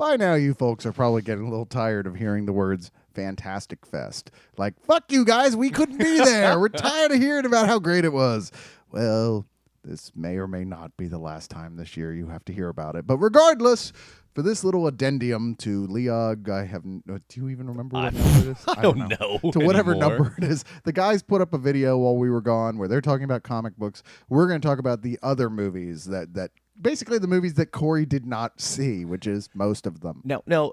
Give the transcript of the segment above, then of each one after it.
By now, you folks are probably getting a little tired of hearing the words Fantastic Fest. Like, fuck you guys, we couldn't be there. We're tired of hearing about how great it was. Well, this may or may not be the last time this year you have to hear about it. But regardless, for this little addendum to Leog, do you even remember what number it is? I don't know. To whatever anymore. number it is. The guys put up a video while we were gone where they're talking about comic books. We're going to talk about the other movies that basically the movies that Corey did not see, which is most of them. Now,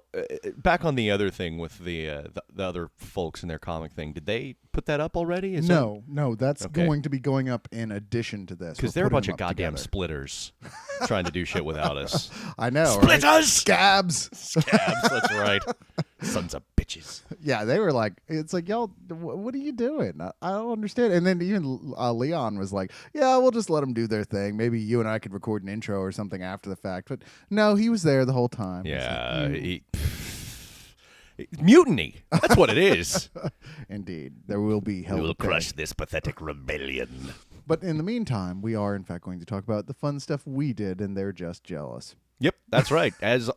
back on the other thing with the other folks in their comic thing. Did they put that up already? No, that's Okay. going to be going up in addition to this. Because We're they're a putting bunch them of up goddamn together. splitters trying to do shit without us. I know, right? Splitters! Scabs. Scabs, that's right. Sons of bitches. Yeah, they were like, it's like, y'all, what are you doing? I don't understand. And then even Leon was like, yeah, we'll just let them do their thing. Maybe you and I could record an intro or something after the fact. But no, he was there the whole time. Yeah. Mutiny. That's what it is. Indeed. There will be hell. We will to pay. crush this pathetic rebellion. But in the meantime, we are, in fact, going to talk about the fun stuff we did, and they're just jealous. Yep, that's right. As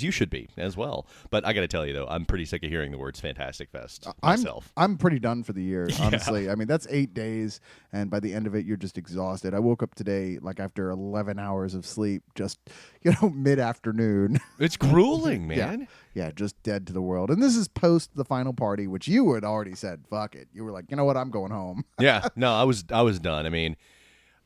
you should be as well. But I got to tell you though, I'm pretty sick of hearing the words Fantastic Fest myself. I'm pretty done for the year, honestly. I mean, that's 8 days, and by the end of it, you're just exhausted. I woke up today, like after 11 hours of sleep, just, mid-afternoon. It's grueling, man. Yeah, just dead to the world. And this is post the final party, which you had already said, fuck it. You were like, you know what, I'm going home. Yeah. No, I was done. I mean,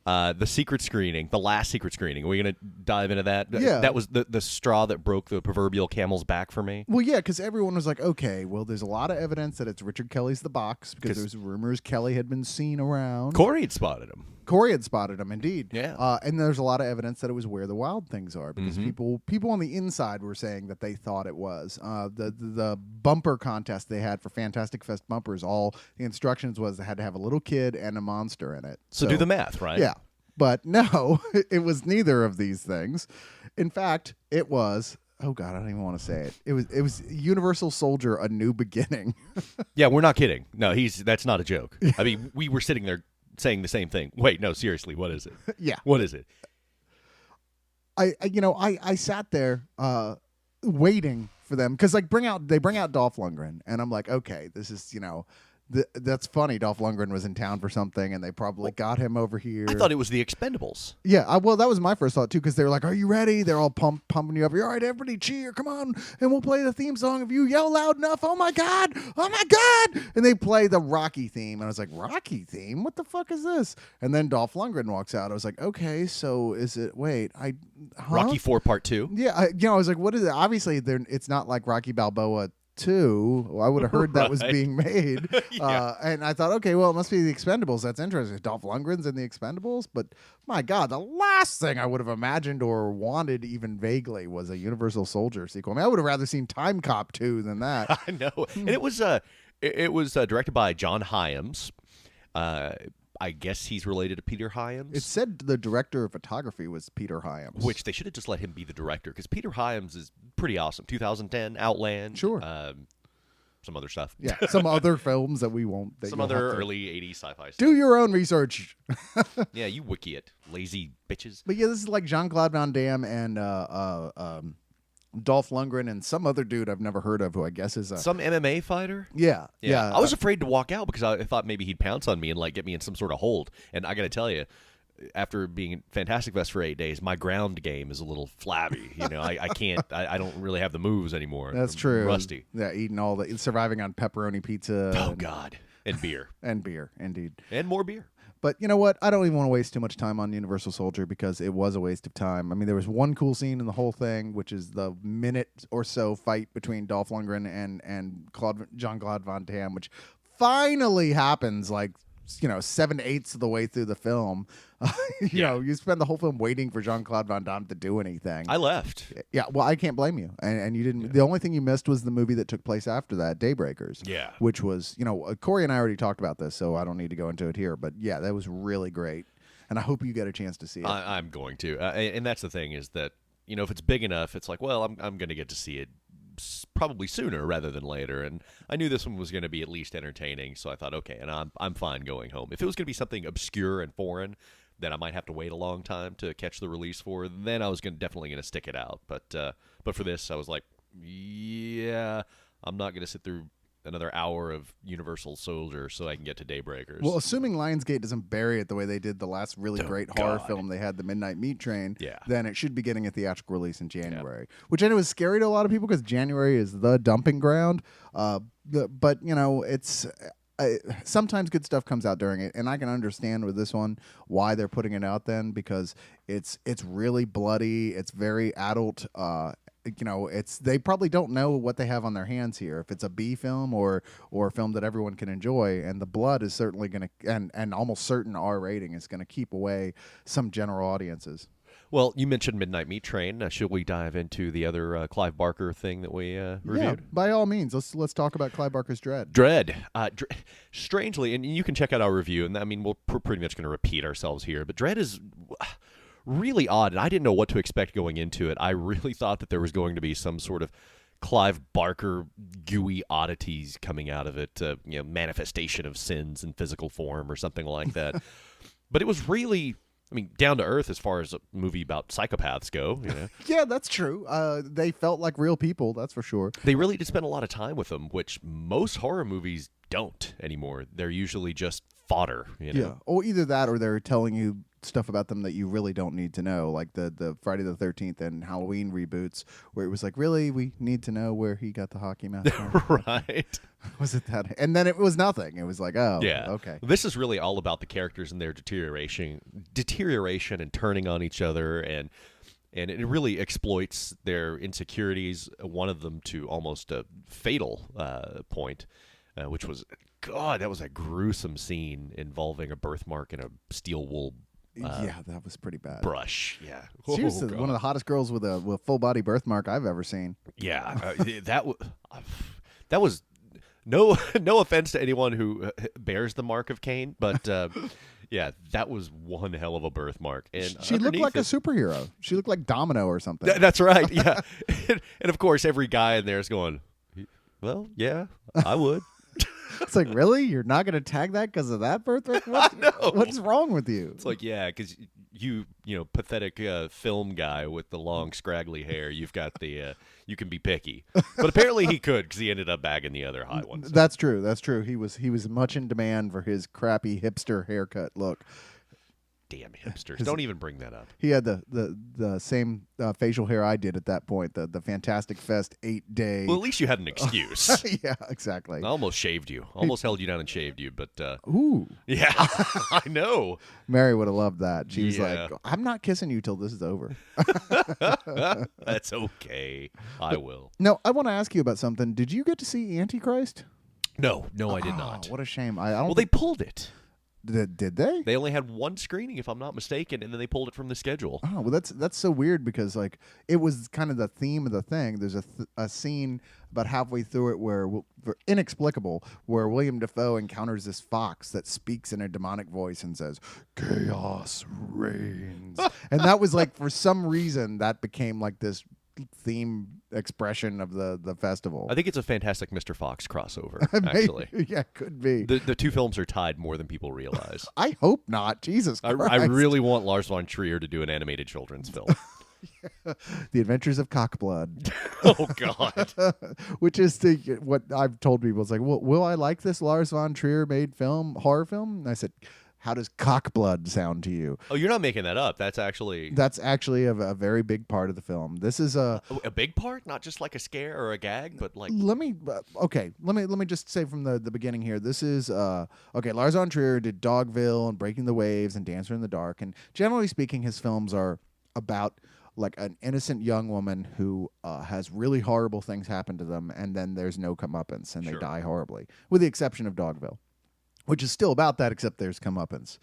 the secret screening, the last secret screening. Are we gonna dive into that? Yeah. That was the straw that broke the proverbial camel's back for me. Well, yeah, because everyone was like, okay, well, there's a lot of evidence that it's Richard Kelly's The Box, because there's rumors Kelly had been seen around. Corey had spotted him. Corey had spotted him, indeed. Yeah. And there's a lot of evidence that it was Where the Wild Things Are, because Mm-hmm. people on the inside were saying that they thought it was. The bumper contest they had for Fantastic Fest bumpers, all the instructions was they had to have a little kid and a monster in it. So do the math, right? Yeah. But no, it was neither of these things. In fact, it was, oh God, I don't even want to say it. It was Universal Soldier: A New Beginning. Yeah, we're not kidding. No, that's not a joke. I mean, we were sitting there saying the same thing. Wait, no, seriously, what is it? Yeah. What is it? I sat there waiting for them because they bring out Dolph Lundgren, and I'm like, okay, this is that's funny. Dolph Lundgren was in town for something, and they probably got him over here. I thought it was the Expendables. Yeah, well, that was my first thought too, because they were like, "Are you ready?" They're all pumping you up. All right, everybody, cheer! Come on, and we'll play the theme song. If you yell loud enough, oh my god, and they play the Rocky theme, and I was like, "Rocky theme? What the fuck is this?" And then Dolph Lundgren walks out. I was like, "Okay, so is it? Wait, Rocky 4 Part 2. Yeah, I was like, what is it? Obviously, it's not like Rocky Balboa 2. I would have heard that was Right. being made. Yeah. And I thought, okay, well, it must be the Expendables. That's interesting. Dolph Lundgren's in the Expendables. But my God, the last thing I would have imagined or wanted even vaguely was a Universal Soldier sequel. I mean, I would have rather seen Time Cop 2 than that. I know. And it was directed by John Hyams. I guess he's related to Peter Hyams. It said the director of photography was Peter Hyams. Which they should have just let him be the director, because Peter Hyams is pretty awesome. 2010, Outland. Sure. Some other stuff. Yeah, some other films that we won't. That Some you'll other have to early 80s sci-fi stuff. do your own research. Yeah, you wiki it. Lazy bitches. But yeah, this is like Jean-Claude Van Damme and Dolph Lundgren and some other dude I've never heard of, who I guess is a Some MMA fighter? yeah. I was afraid to walk out because I thought maybe he'd pounce on me and like get me in some sort of hold. And I got to tell you, after being in Fantastic Fest for 8 days, my ground game is a little flabby. I can't. I don't really have the moves anymore. That's I'm true. Rusty. Yeah, surviving on pepperoni pizza. Oh God. And beer. And beer, indeed. And more beer. But you know what? I don't even want to waste too much time on Universal Soldier because it was a waste of time. I mean, there was one cool scene in the whole thing, which is the minute or so fight between Dolph Lundgren and Jean-Claude Van Damme, which finally happens like 7/8 of the way through the film. You spend the whole film waiting for Jean-Claude Van Damme to do anything. I left. Yeah, well, I can't blame you. And you didn't. The only thing you missed was the movie that took place after that, Daybreakers. Yeah. Which was, Corey and I already talked about this, so I don't need to go into it here. But yeah, that was really great. And I hope you get a chance to see it. I'm going to. And that's the thing is that, if it's big enough, it's like, well, I'm going to get to see it probably sooner rather than later. And I knew this one was going to be at least entertaining, so I thought, okay, and I'm fine going home. If it was going to be something obscure and foreign, that I might have to wait a long time to catch the release for, then I was definitely gonna stick it out. But for this, I was like, yeah, I'm not gonna sit through another hour of Universal Soldier so I can get to Daybreakers. Well, assuming Lionsgate doesn't bury it the way they did the last really great horror film they had, The Midnight Meat Train, Yeah. then it should be getting a theatrical release in January, which I know is scary to a lot of people because January is the dumping ground. But, you know, it's... sometimes good stuff comes out during it, and I can understand with this one why they're putting it out then, because it's really bloody, it's very adult. You know, they probably don't know what they have on their hands here, if it's a B film or a film that everyone can enjoy, and the blood is certainly going to, and almost certain R rating is going to keep away some general audiences. Well, you mentioned Midnight Meat Train. Should we dive into the other Clive Barker thing that we reviewed? Yeah, by all means, let's talk about Clive Barker's Dread. Dread. Strangely, and you can check out our review, and I mean, we're pretty much going to repeat ourselves here, but Dread is really odd, and I didn't know what to expect going into it. I really thought that there was going to be some sort of Clive Barker gooey oddities coming out of it, manifestation of sins in physical form or something like that. But it was really... I mean, down to earth as far as a movie about psychopaths go. You know? Yeah, that's true. They felt like real people, that's for sure. They really did spend a lot of time with them, which most horror movies don't anymore. They're usually just fodder. You know? Yeah, or either that, or they're telling you stuff about them that you really don't need to know, like the Friday the 13th and Halloween reboots, where it was like, really, we need to know where he got the hockey mask from? Right. Was it that? And then it was nothing. It was like, oh, yeah, okay. This is really all about the characters and their deterioration and turning on each other, and it really exploits their insecurities. One of them to almost a fatal point, which was, God, that was a gruesome scene involving a birthmark in a steel wool. Yeah, that was pretty bad. Brush, yeah. Seriously, God. one of the hottest girls with a full body birthmark I've ever seen. Yeah, that was no offense to anyone who bears the mark of Cain, but yeah, that was one hell of a birthmark. And she looked like a superhero. She looked like Domino or something. That's right. Yeah, and of course, every guy in there is going, well, yeah, I would. It's like, really? You're not going to tag that because of that birthmark? What's wrong with you? It's like, yeah, because you pathetic film guy with the long, scraggly hair, you've got the, you can be picky. But apparently he could, because he ended up bagging the other high ones. That's true. That's true. He was much in demand for his crappy hipster haircut look. Damn hipsters! Don't even bring that up. He had the same facial hair I did at that point. The Fantastic Fest 8-day. Well, at least you had an excuse. Yeah, exactly. I almost shaved you. Almost held you down and shaved you, but Ooh, yeah, I know. Mary would have loved that. She was Yeah. like, "I'm not kissing you till this is over." That's okay. I will. No, I want to ask you about something. Did you get to see Antichrist? No, I did Oh, not. What a shame. I don't. Well, they pulled it. Did they? They only had one screening, if I'm not mistaken, and then they pulled it from the schedule. Oh, well, that's so weird because like it was kind of the theme of the thing. There's a scene about halfway through it where inexplicable, where William Dafoe encounters this fox that speaks in a demonic voice and says, "Chaos reigns," and that was like for some reason that became like this theme expression of the festival. I think it's a Fantastic Mr. Fox crossover, actually. Yeah, could be. The two films are tied more than people realize. I hope not. Jesus Christ. I really want Lars von Trier to do an animated children's film. The Adventures of Cockblood. Oh, God. Which is what I've told people. It's like, will I like this Lars von Trier made horror film? And I said, how does Cockblood sound to you? Oh, you're not making that up. That's actually a very big part of the film. This is a big part, not just like a scare or a gag, but like. Let me just say from the beginning here. This is okay. Lars von Trier did Dogville and Breaking the Waves and Dancer in the Dark, and generally speaking, his films are about like an innocent young woman who has really horrible things happen to them, and then there's no comeuppance, and they die horribly, with the exception of Dogville, which is still about that, except there's comeuppance.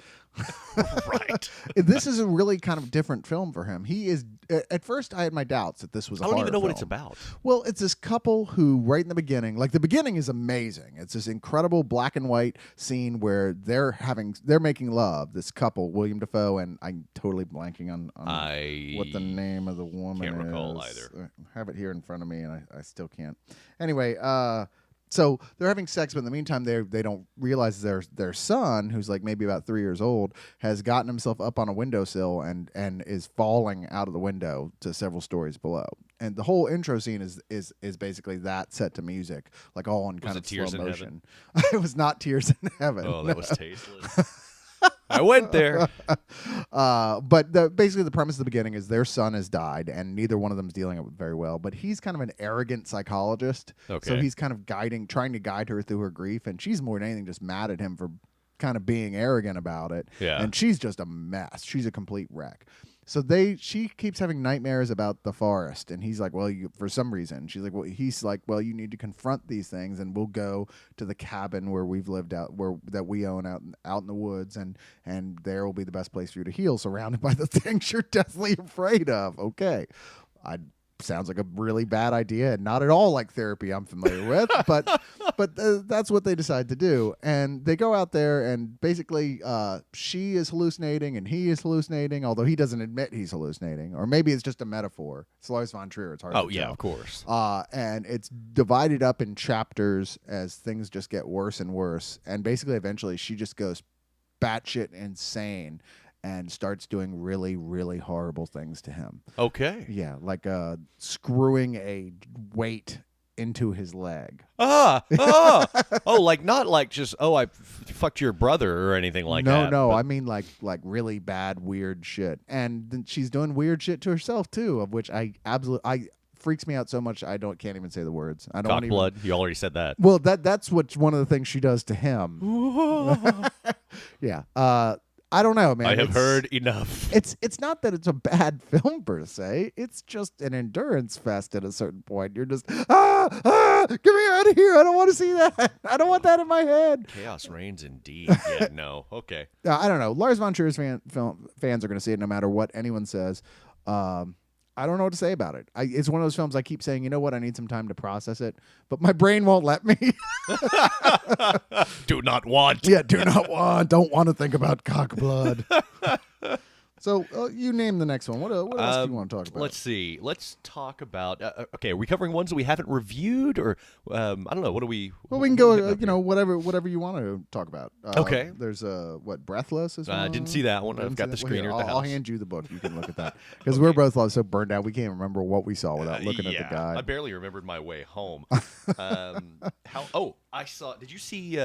Right. This is a really kind of different film for him. He is. At first, I had my doubts that this was. I don't even know what it's about. Well, it's this couple who, right in the beginning, like the beginning is amazing. It's this incredible black and white scene where they're making love. This couple, William Dafoe, and I'm totally blanking on what the name of the woman is. Can't recall either. I have it here in front of me, and I still can't. Anyway, So they're having sex, but in the meantime, they don't realize their son, who's like maybe about 3 years old, has gotten himself up on a windowsill and is falling out of the window to several stories below. And the whole intro scene is basically that set to music, like all in kind it of Tears slow in motion. It was not Tears in Heaven. Oh, that was tasteless. I went there. But basically the premise of the beginning is their son has died, and neither one of them is dealing with it very well. But he's kind of an arrogant psychologist, so Okay. he's kind of trying to guide her through her grief, and she's more than anything just mad at him for kind of being arrogant about it. Yeah. And she's just a mess. She's a complete wreck. So she keeps having nightmares about the forest, and he's like, well, for some reason, she's like, well, he's like, well, you need to confront these things, and we'll go to the cabin where we've lived that we own out in the woods, and there will be the best place for you to heal, surrounded by the things you're deathly afraid of. Okay, sounds like a really bad idea, and not at all like therapy I'm familiar with, but that's what they decide to do. And they go out there, and basically she is hallucinating and he is hallucinating, although he doesn't admit he's hallucinating, or maybe it's just a metaphor. It's Lars von Trier. It's hard Oh to yeah, tell. of course. And it's divided up in chapters as things just get worse and worse, and basically eventually she just goes batshit insane and starts doing really, really horrible things to him. Okay. Yeah, like screwing a weight into his leg. Oh, like not like just I fucked your brother or anything like that. No, but- I mean like really bad, weird shit. And then she's doing weird shit to herself too, of which I freaks me out so much can't even say the words. I don't cock even. blood. You already said that. Well, that's one of the things she does to him. Yeah. I don't know, man. I have heard enough. It's not that it's a bad film per se. It's just an endurance fest at a certain point. You're just get me out of here. I don't want to see that. I don't want that in my head. Chaos reigns indeed. Yeah, no. Okay. I don't know. Lars von Trier's fans are going to see it no matter what anyone says. I don't know what to say about it. It's one of those films I keep saying, you know what, I need some time to process it, but my brain won't let me. Do not want. Yeah, don't want to think about cock blood. So you name the next one. What else do you want to talk about? Let's see. Let's talk about. Okay, are we covering ones that we haven't reviewed, or I don't know. What do we? Well, we can go. Whatever you want to talk about. Okay. There's Breathless is one. I didn't see that one. Didn't I've got see the that? Well, screener here, at the I'll house. hand you the book. You can look at that because we're both so burned out we can't remember what we saw without looking at the guide. I barely remembered my way home. I saw. Did you see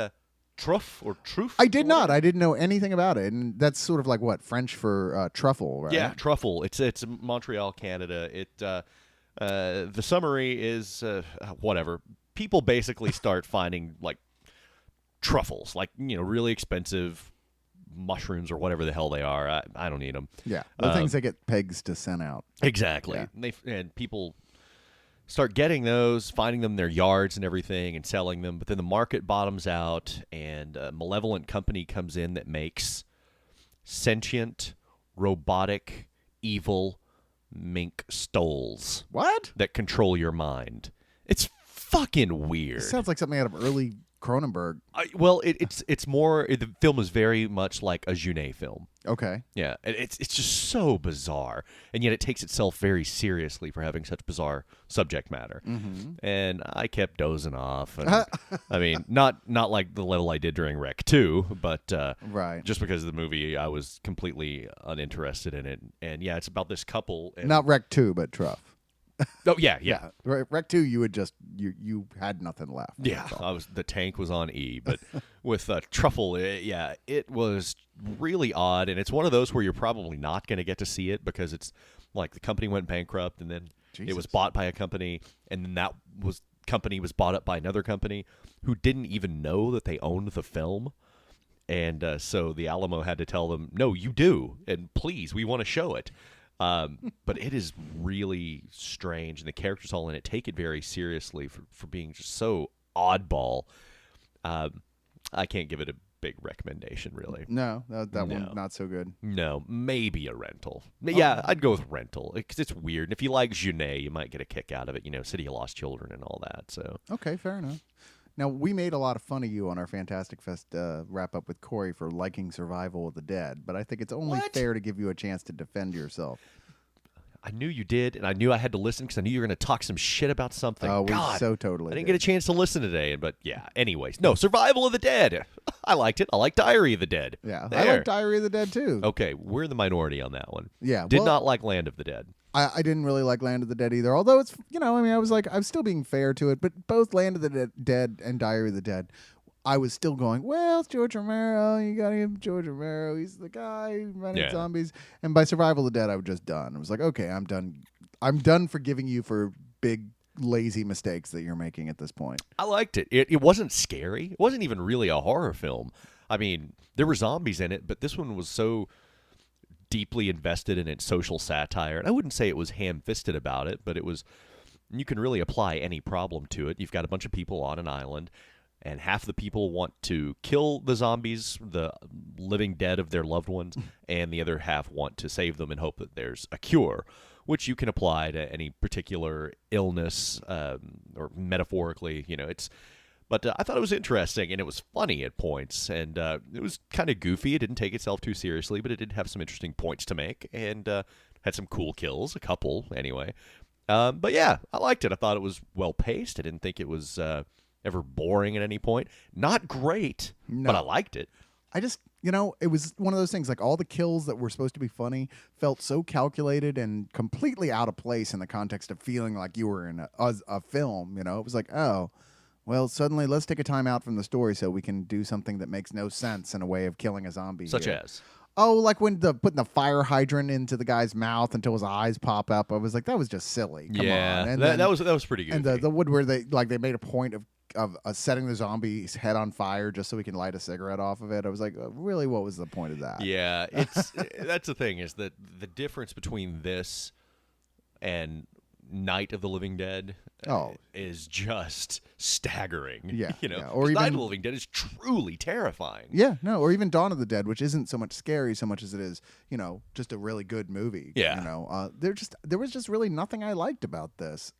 Truff or Truff? I did not. I didn't know anything about it, and that's sort of like what French for truffle, right? Yeah, Truffle. It's Montreal, Canada. The summary is whatever. People basically start finding like truffles, like really expensive mushrooms or whatever the hell they are. I don't need them. Yeah, the things that get pigs to send out. Exactly. Yeah. And people start getting those, finding them in their yards and everything, and selling them. But then the market bottoms out, and a malevolent company comes in that makes sentient, robotic, evil mink stoles What? that control your mind. It's fucking weird. It sounds like something out of early Cronenberg. It's more. The film is very much like a Junet film. Okay. Yeah, it's just so bizarre, and yet it takes itself very seriously for having such bizarre subject matter. Mm-hmm. And I kept dozing off. And, I mean, not like the level I did during Rec 2, but Right. just because of the movie, I was completely uninterested in it. And yeah, it's about this couple. And, Not Rec 2, but Truff. oh yeah. Rec 2, you would just you had nothing left. Yeah, That's all. the tank was on E, but with Truffle, it was really odd, and it's one of those where you're probably not going to get to see it because it's like the company went bankrupt, and then it was Jesus. bought by a company, and then company was bought up by another company who didn't even know that they owned the film, and so the Alamo had to tell them, no, you do, and please, we want to show it. But it is really strange, and the characters all in it take it very seriously for being just so oddball. I can't give it a big recommendation, really. No, that No. one not so good. No, maybe a rental. Yeah, I'd go with rental because it's weird. And if you like Junet, you might get a kick out of it. City of Lost Children and all that. So Okay, fair enough. Now, we made a lot of fun of you on our Fantastic Fest wrap-up with Corey for liking Survival of the Dead, but I think it's only What? fair to give you a chance to defend yourself. I knew you did, and I knew I had to listen because I knew you were going to talk some shit about something. Oh, we God, so totally I didn't did. get a chance to listen today, but yeah. Anyways, no, Survival of the Dead. I liked it. I like Diary of the Dead. Yeah, I There. like Diary of the Dead too. Okay, we're in the minority on that one. Yeah, Did well- not like Land of the Dead. I didn't really like Land of the Dead either. Although it's, I mean, I was like, I'm still being fair to it. But both Land of the Dead and Diary of the Dead, I was still going, well, it's George Romero. You got to give George Romero. He's the guy running Yeah. zombies. And by Survival of the Dead, I was just done. I was like, okay, I'm done. I'm done forgiving you for big, lazy mistakes that you're making at this point. I liked it. It wasn't scary. It wasn't even really a horror film. I mean, there were zombies in it, but this one was so deeply invested in its social satire. And I wouldn't say it was ham-fisted about it, but it was. You can really apply any problem to it. You've got a bunch of people on an island, and half the people want to kill the zombies, the living dead of their loved ones, and the other half want to save them and hope that there's a cure, which you can apply to any particular illness, or metaphorically, it's. But I thought it was interesting, and it was funny at points, and it was kind of goofy. It didn't take itself too seriously, but it did have some interesting points to make, and had some cool kills, a couple anyway. But yeah, I liked it. I thought it was well-paced. I didn't think it was ever boring at any point. Not great, but I liked it. I just, it was one of those things, like all the kills that were supposed to be funny felt so calculated and completely out of place in the context of feeling like you were in a film, It was like, oh, well, suddenly let's take a time out from the story so we can do something that makes no sense in a way of killing a zombie. Such here. as? Oh, like when putting the fire hydrant into the guy's mouth until his eyes pop up. I was like, that was just silly. Come Yeah, on. And that then- was pretty good. And the wood where they made a point of setting the zombie's head on fire just so we can light a cigarette off of it. I was like, really, what was the point of that? Yeah, it's that's the thing, is that the difference between this and Night of the Living Dead is just staggering. Yeah, you know, yeah. Or 'cause Night of even- the Living Dead is truly terrifying. Yeah, no, or even Dawn of the Dead, which isn't so much scary so much as it is, just a really good movie. Yeah. There was just really nothing I liked about this.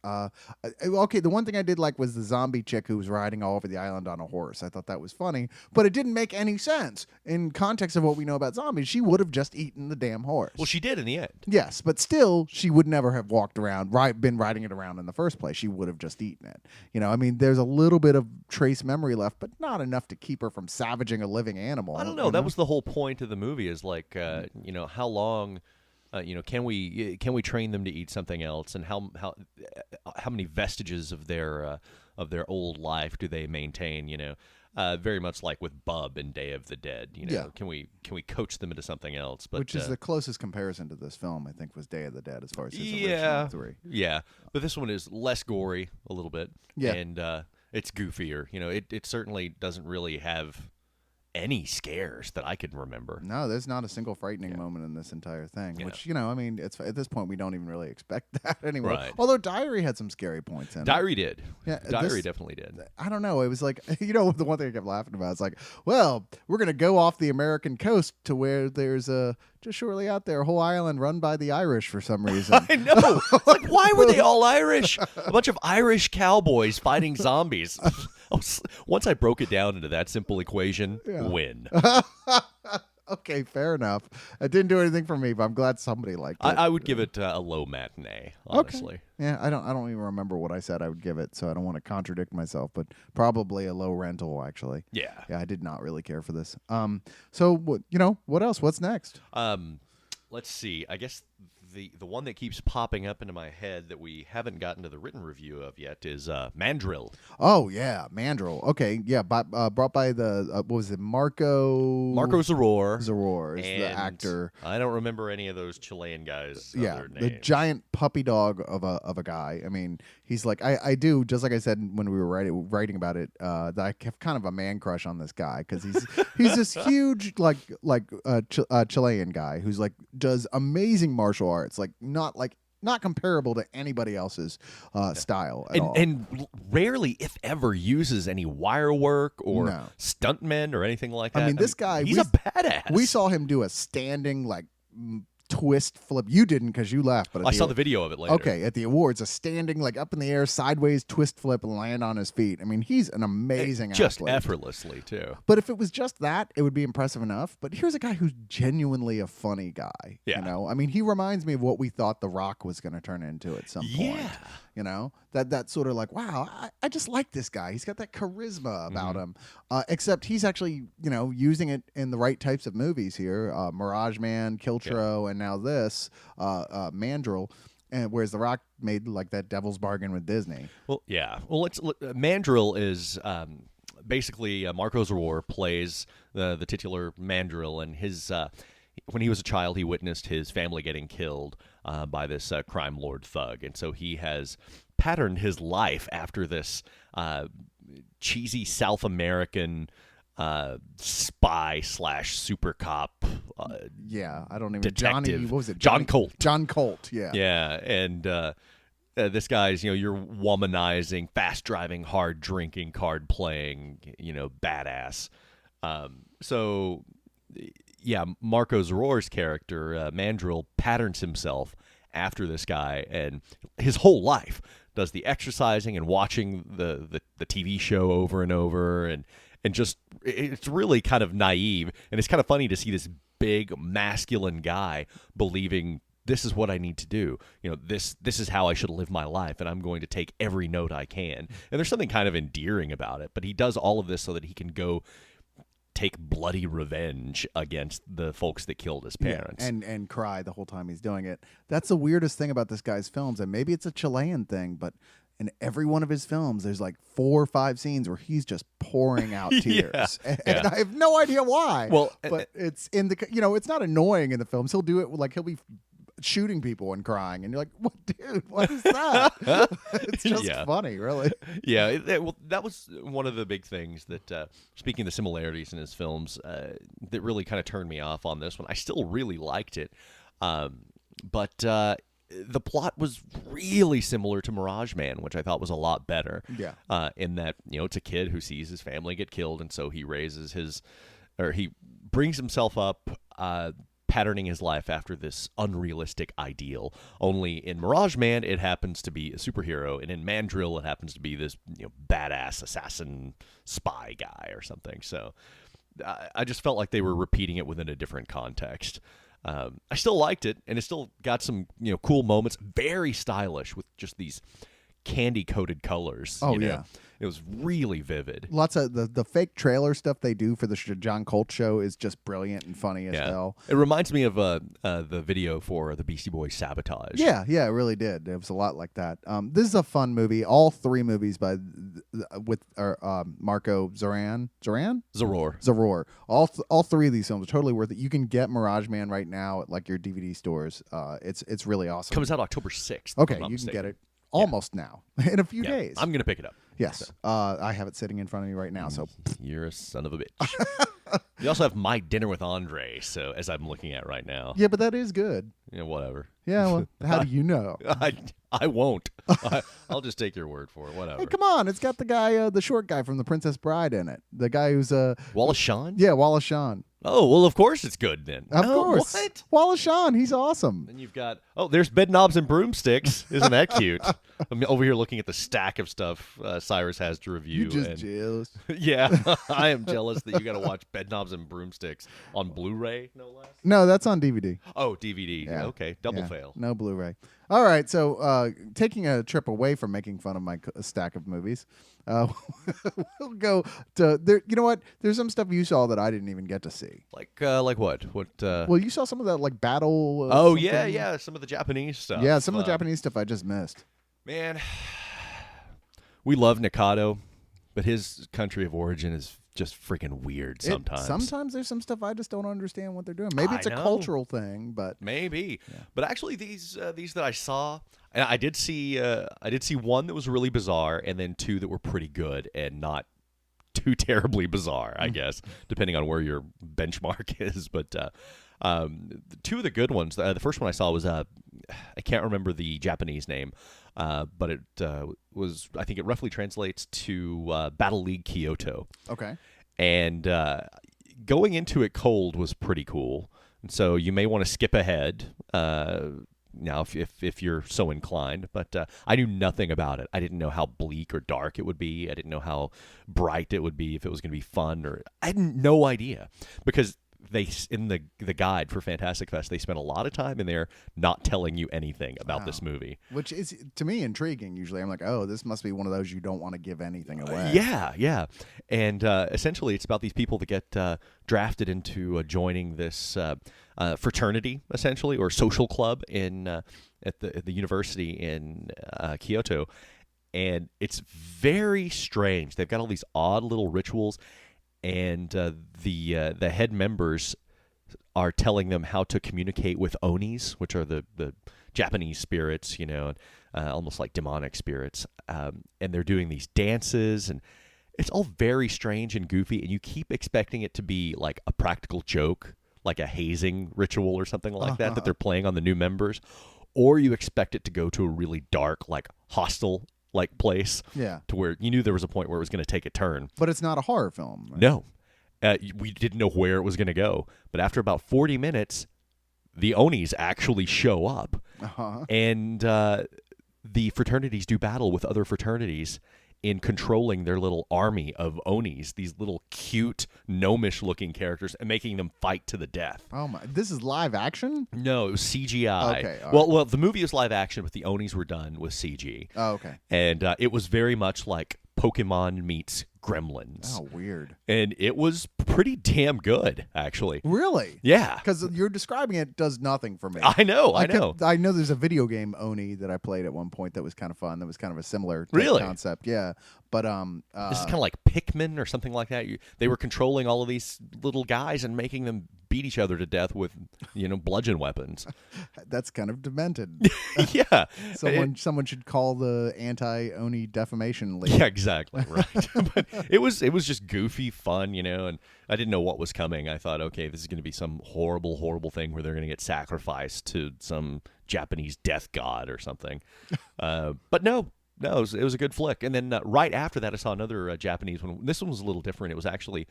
Okay, the one thing I did like was the zombie chick who was riding all over the island on a horse. I thought that was funny, but it didn't make any sense in context of what we know about zombies. She would have just eaten the damn horse. Well, she did in the end. Yes, but still, she would never have walked around, been riding it around in the first place. She would have just eaten it. I mean, there's a little bit of trace memory left, but not enough to keep her from savaging a living animal. I don't know. That was the whole point of the movie. Is like, how long, can we train them to eat something else, and how many vestiges of their old life do they maintain? Very much like with Bub in Day of the Dead. Yeah. Can we coach them into something else? But Which is the closest comparison to this film, I think, was Day of the Dead as far as his yeah, original three. yeah. But this one is less gory a little bit. Yeah. And it's goofier. It certainly doesn't really have any scares that I can remember. No, there's not a single frightening moment in this entire thing, Yeah. which, I mean, it's at this point we don't even really expect that anymore. Right. Although Diary had some scary points in it. Diary did. Yeah, Diary this- definitely did. I don't know. It was like, the one thing I kept laughing about is like, well, we're going to go off the American coast to where there's just shortly out there, a whole island run by the Irish for some reason. I know. It's like, why were they all Irish? A bunch of Irish cowboys fighting zombies. Once I broke it down into that simple equation, win. Okay, fair enough. It didn't do anything for me, but I'm glad somebody liked it. I would give it a low matinee, honestly. Okay. Yeah, I don't even remember what I said I would give it, so I don't want to contradict myself, but probably a low rental actually. Yeah. Yeah, I did not really care for this. So what else? What's next? Let's see. I guess the one that keeps popping up into my head that we haven't gotten to the written review of yet is Mandrill. Oh yeah, Mandrill. Okay, yeah, brought by the what was it, Marco Zaror. Zaror is the And actor. I don't remember any of those Chilean guys. Yeah, other the names. giant puppy dog of a guy. I mean, he's like I do, just like I said when we were writing about it, that I have kind of a man crush on this guy because he's this huge Chilean guy who's like does amazing martial arts, not comparable to anybody else's style at all. And rarely, if ever, uses any wire work or No. stuntmen or anything like that. I mean, this guy, he's a badass. We saw him do a standing twist flip. You didn't because you left, but I saw the video of it later. Okay, at the awards, a standing like up in the air, sideways twist flip and land on his feet. I mean, he's an amazing Just athlete. effortlessly too. But if it was just that, it would be impressive enough. But here's a guy who's genuinely a funny guy. Yeah. You know, I mean, he reminds me of what we thought The Rock was going to turn into at some point. Yeah. You know, that sort of like, wow, I just like this guy. He's got that charisma about him. Except he's actually, you know, using it in the right types of movies here. Mirage Man, Kiltro, and now this, Mandrill. And whereas The Rock made like that devil's bargain with Disney. Well, yeah. Well, Mandrill is basically Marco Zaror plays the titular Mandrill, and his when he was a child, he witnessed his family getting killed by this crime lord thug, and so he has patterned his life after this cheesy South American spy / super cop. Yeah, I don't even. Detective. Johnny, what was it? John Colt. John Colt. Yeah. Yeah, and this guy's, your womanizing, fast driving, hard drinking, card playing, badass. So, yeah, Marco Zaror's character, Mandrill, patterns himself after this guy, and his whole life does the exercising and watching the TV show over and over, and just it's really kind of naive, and it's kind of funny to see this big masculine guy believing this is what I need to do. This is how I should live my life, and I'm going to take every note I can. And there's something kind of endearing about it, but he does all of this so that he can go take bloody revenge against the folks that killed his parents. Yeah, and cry the whole time he's doing it. That's the weirdest thing about this guy's films, and maybe it's a Chilean thing, but in every one of his films, there's like 4 or 5 scenes where he's just pouring out tears, and I have no idea why. Well, but it's in the it's not annoying in the films. He'll do it like he'll be shooting people and crying, and you're like, "What, dude? What is that?" It's just funny, really. Yeah, well, that was one of the big things that, speaking of the similarities in his films, that really kind of turned me off on this one. I still really liked it, but the plot was really similar to Mirage Man, which I thought was a lot better. Yeah. In that, it's a kid who sees his family get killed, and so he he brings himself up, patterning his life after this unrealistic ideal. Only in Mirage Man, it happens to be a superhero, and in Mandrill, it happens to be this badass assassin spy guy or something. So I just felt like they were repeating it within a different context. I still liked it, and it still got some cool moments. Very stylish with just these candy-coated colors. Oh, yeah. It was really vivid. Lots of the fake trailer stuff they do for the John Colt show is just brilliant and funny as hell. It reminds me of the video for the Beastie Boys Sabotage. Yeah, it really did. It was a lot like that. This is a fun movie. All 3 movies with Marco Zaror. All 3 of these films are totally worth it. You can get Mirage Man right now at like your DVD stores. It's really awesome. Comes out October 6th. Okay, you can get it almost now in a few days. I'm gonna pick it up. Yes, So. I have it sitting in front of me right now. So You're a son of a bitch. You also have My Dinner with Andre, so as I'm looking at right now. yeah, but that is good. Whatever. Yeah, well, how do you know? I won't. I'll just take your word for it. Whatever. Hey, come on! It's got the guy, the short guy from The Princess Bride in it. The guy who's Wallace Shawn? yeah, Wallace Shawn. Oh, well, of course it's good then. Of course, What? Wallace Shawn. He's awesome. Then you've got, there's Bed Knobs and Broomsticks. Isn't that cute? I'm over here looking at the stack of stuff Cyrus has to review. You just and, jealous. yeah, I am jealous that you got to watch Bed Knobs and Broomsticks on Blu-ray, no less. No, that's on DVD. Oh, DVD. Yeah. Okay, double Yeah, fail. No Blu-ray. All right, so taking a trip away from making fun of my stack of movies, we'll go to there. You know what? There's some stuff you saw that I didn't even get to see. Like what? What? Well, you saw some of that like battle. Oh something. yeah, some of the Japanese stuff. Yeah, some of the Japanese stuff I just missed. Man, we love Nikado, but his country of origin is just freaking weird sometimes. Sometimes there's some stuff I just don't understand what they're doing. Maybe it's a cultural thing, but maybe. Yeah. But actually, these that I saw, and I did see one that was really bizarre, and then 2 that were pretty good and not too terribly bizarre, I guess, depending on where your benchmark is. But 2 of the good ones. The first one I saw was I can't remember the Japanese name, but it was, I think it roughly translates to Battle League Kyoto. okay. And going into it cold was pretty cool And so you may want to skip ahead. Now, if you're so inclined, but I knew nothing about it. I didn't know how bleak or dark it would be. I didn't know how bright it would be, if it was going to be fun, or I had no idea, because they in the guide for Fantastic Fest, they spent a lot of time in there not telling you anything about this movie. Which is, to me, intriguing. Usually I'm like, oh, this must be one of those you don't want to give anything away. Yeah. And essentially it's about these people that get drafted into joining this fraternity, essentially, or social club in at the university in Kyoto. And it's very strange. They've got all these odd little rituals, and the head members are telling them how to communicate with onis, which are the Japanese spirits, almost like demonic spirits. And they're doing these dances, and it's all very strange and goofy, and you keep expecting it to be like a practical joke, like a hazing ritual or something like that they're playing on the new members, or you expect it to go to a really dark, like hostile like place, to where you knew there was a point where it was going to take a turn. But it's not a horror film. Right? No. We didn't know where it was going to go. But after about 40 minutes, the Onis actually show up. And the fraternities do battle with other fraternities in controlling their little army of Onis, these little cute, gnomish-looking characters, and making them fight to the death. Oh my! This is live action? No, it was CGI. Okay. Well, the movie was live action, but the Onis were done with CG. Oh, okay. And it was very much like Pokemon meets Gremlins. Oh, weird. And it was pretty damn good, actually. Really? Yeah. Because you're describing it does nothing for me. I know. I know there's a video game Oni that I played at one point that was kind of fun. That was kind of a similar concept. Yeah. But this is kind of like Pikmin or something like that. They were controlling all of these little guys and making them beat each other to death with, bludgeon weapons. That's kind of demented. Yeah. Someone should call the anti-Oni defamation league. Yeah, exactly. Right. But it was just goofy fun, and I didn't know what was coming. I thought, okay, this is going to be some horrible, horrible thing where they're going to get sacrificed to some Japanese death god or something. But no, it was a good flick. And then right after that, I saw another Japanese one. This one was a little different. It was actually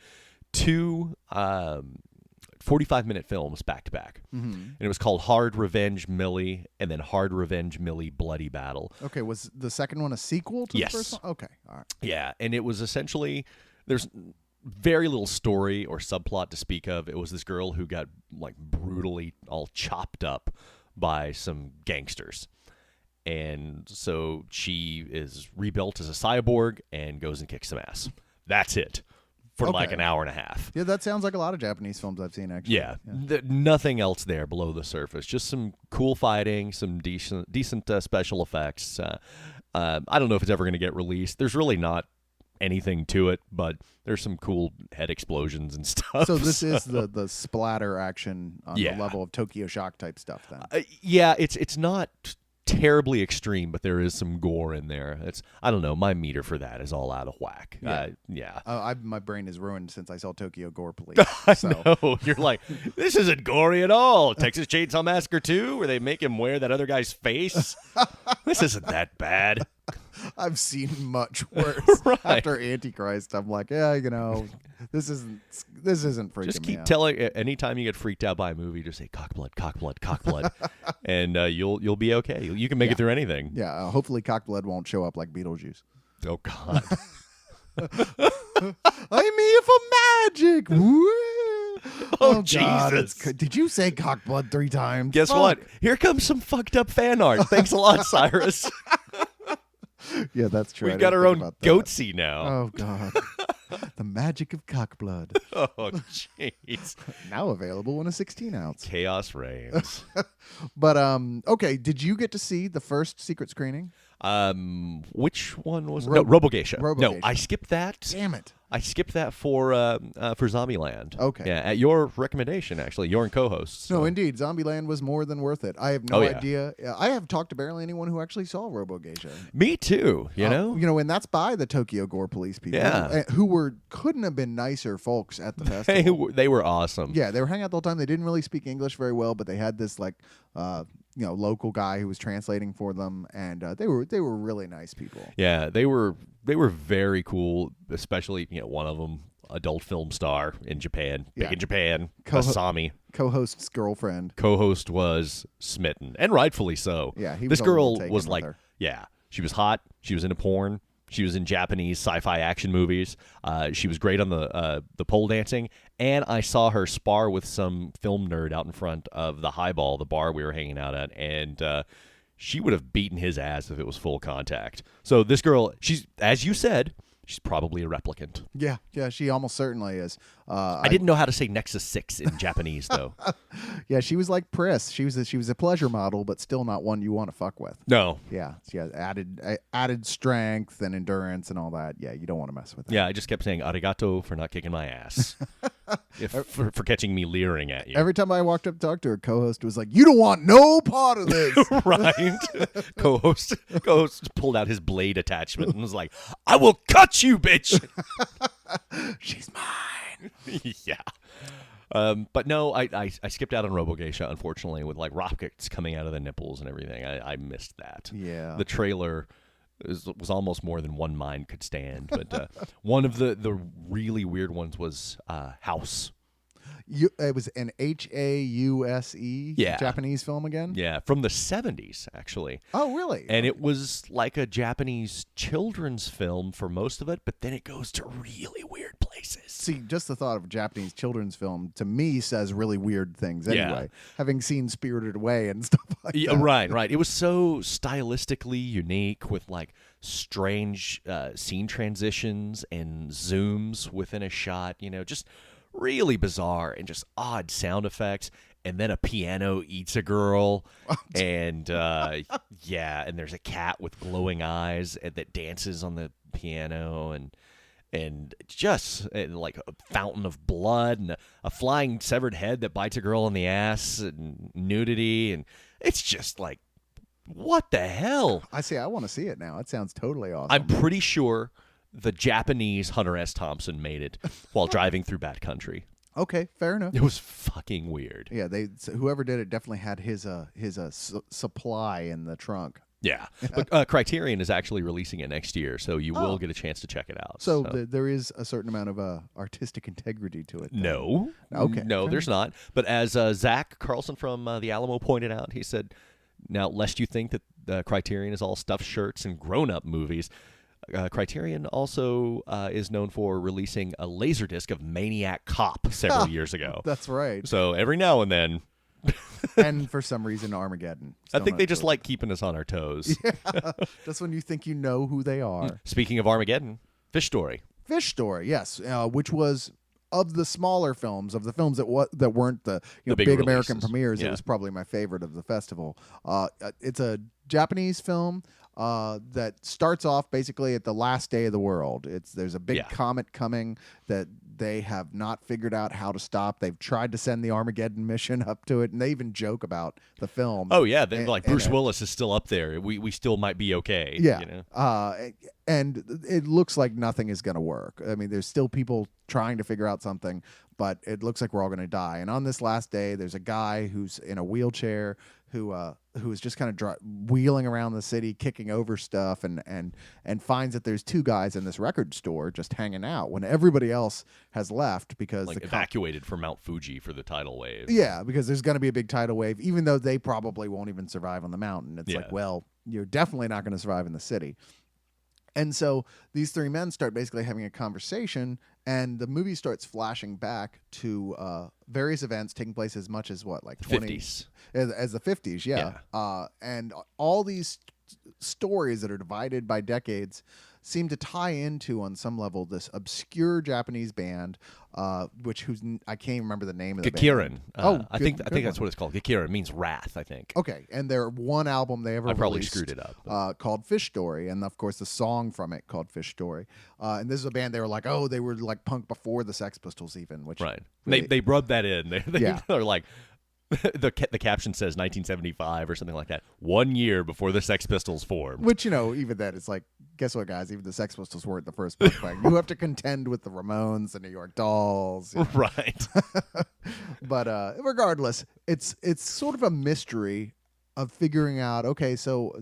two 45-minute films back to back. And it was called Hard Revenge Millie and then Hard Revenge Millie Bloody Battle. Okay, was the second one a sequel to the first one? Okay, all right. Yeah, and it was essentially, there's very little story or subplot to speak of. It was this girl who got like brutally all chopped up by some gangsters. And so she is rebuilt as a cyborg and goes and kicks some ass. That's it. For like an hour and a half. Yeah, that sounds like a lot of Japanese films I've seen, actually. Yeah. Nothing else there below the surface. Just some cool fighting, some decent special effects. I don't know if it's ever going to get released. There's really not anything to it, but there's some cool head explosions and stuff. So this is the splatter action on the level of Tokyo Shock type stuff, then. Yeah, it's not terribly extreme, but there is some gore in there. I don't know, my meter for that is all out of whack. My brain is ruined since I saw Tokyo Gore Police. No, you're like, this isn't gory at all. Texas Chainsaw Massacre 2, where they make him wear that other guy's face. This isn't that bad. I've seen much worse. Right. After Antichrist, I'm like, this isn't freaking me out. Just keep telling. Anytime you get freaked out by a movie, just say cockblood, cockblood, cockblood, and you'll be okay. You can make it through anything. Yeah. Hopefully, cockblood won't show up like Beetlejuice. Oh God. I'm here for magic. Oh Jesus! Did you say cockblood 3 times? Guess what? Here comes some fucked up fan art. Thanks a lot, Cyrus. Yeah, that's true. We've got our own goatsy now. Oh God. The magic of cockblood. Oh jeez. Now available in a 16-ounce. Chaos reigns. But okay, did you get to see the first secret screening? Which one was no Robogeisha? No, Robogeisha. I skipped that. Damn it. I skipped that for Zombieland. Okay. Yeah, at your recommendation, actually, your co-host. No, indeed, Zombieland was more than worth it. I have no idea. I have talked to barely anyone who actually saw Robogeisha. Me too. You know, and that's by the Tokyo Gore Police people. Yeah. Who couldn't have been nicer folks at the festival. They were awesome. Yeah, they were hanging out the whole time. They didn't really speak English very well, but they had this local guy who was translating for them, and they were really nice people. Yeah, they were very cool. Especially one of them. adult film star in Japan, big Yeah. in Japan, Co-ho- Asami. Co-host's girlfriend. Co-host was smitten, and rightfully so. Yeah, he was this a little girl taken was with like, her. yeah, she was hot. She was into porn. She was in Japanese sci-fi action movies. She was great on the pole dancing, and I saw her spar with some film nerd out in front of the Highball, the bar we were hanging out at, and she would have beaten his ass if it was full contact. So this girl, she's, as you said, she's probably a replicant. Yeah, she almost certainly is. I didn't know how to say Nexus 6 in Japanese, though. Yeah, she was like Pris. She was a pleasure model, but still not one you want to fuck with. No. Yeah, she has added strength and endurance and all that. Yeah, you don't want to mess with that. Yeah, I just kept saying arigato for not kicking my ass. for catching me leering at you. Every time I walked up to talk to her, co-host was like, "You don't want no part of this." Right. Co-host pulled out his blade attachment and was like, "I will cut you, bitch." She's mine. Yeah. But no, I skipped out on Robogeisha, unfortunately, with like rockets coming out of the nipples and everything. I missed that. Yeah. The trailer was almost more than one mind could stand. But one of the really weird ones was House. It was an House Yeah. Japanese film again. Yeah, from the 70s, actually. Oh, really? And it was like a Japanese children's film for most of it, but then it goes to really weird places. See, just the thought of a Japanese children's film to me says really weird things Yeah. anyway. Having seen Spirited Away and stuff like Yeah, that. right. It was so stylistically unique with like strange scene transitions and zooms within a shot, just really bizarre and just odd sound effects. And then a piano eats a girl, and and there's a cat with glowing eyes that dances on the piano, and just like a fountain of blood and a flying severed head that bites a girl in the ass and nudity, and it's just like, what the hell? I want to see it now. It sounds totally awesome. I'm pretty sure the Japanese Hunter S. Thompson made it while driving through bad country. Okay, fair enough. It was fucking weird. Yeah, whoever did it definitely had his supply in the trunk. Yeah, but Criterion is actually releasing it next year, so you will get a chance to check it out. So there is a certain amount of artistic integrity to it. Then. No. Okay. No, there's not. But as Zach Carlson from the Alamo pointed out, he said, now, lest you think that Criterion is all stuffed shirts and grown-up movies, Criterion also is known for releasing a Laserdisc of Maniac Cop several years ago. That's right. So every now and then, And for some reason, Armageddon. I Still think not they just sure. like keeping us on our toes. That's when you think you know who they are. Speaking of Armageddon, Fish Story. Fish Story, yes, which was of the smaller films, of the films that weren't the The big big American releases. premieres. Yeah. It was probably my favorite of the festival. It's a Japanese film that starts off basically at the last day of the world. There's a big Yeah. comet coming that they have not figured out how to stop. They've tried to send the Armageddon mission up to it, and they even joke about the film. Oh, yeah. And- Like and Bruce it- Willis is still up there. We still might be okay. Yeah. You know? And it looks like nothing is going to work. I mean, there's still people trying to figure out something, but it looks like we're all going to die. And on this last day, there's a guy who's in a wheelchair who is just kind of wheeling around the city, kicking over stuff, and finds that there's two guys in this record store just hanging out when everybody else has left because Like the evacuated from Mount Fuji for the tidal wave. yeah, because there's going to be a big tidal wave, even though they probably won't even survive on the mountain. It's Yeah. like, well, you're definitely not going to survive in the city. And so these three men start basically having a conversation, and the movie starts flashing back to various events taking place as much as what, like 20, 50s. as the 50s, yeah. And all these stories that are divided by decades seem to tie into, on some level, this obscure Japanese band, I can't even remember the name of the Gakiran. band. I think that's what it's called. Gakiran means wrath, I think. Okay, and their one album they ever I probably released, screwed it up. called Fish Story, and of course the song from it called Fish Story. And this is a band they were like, they were like punk before the Sex Pistols even, which Right. really- They rubbed that in. Yeah. They're like, the caption says 1975 or something like that. 1 year before the Sex Pistols formed. which even then it's like, guess what, guys? Even the Sex Pistols weren't the first punk band. You have to contend with the Ramones, the New York Dolls. Right. But regardless, it's sort of a mystery of figuring out, okay, so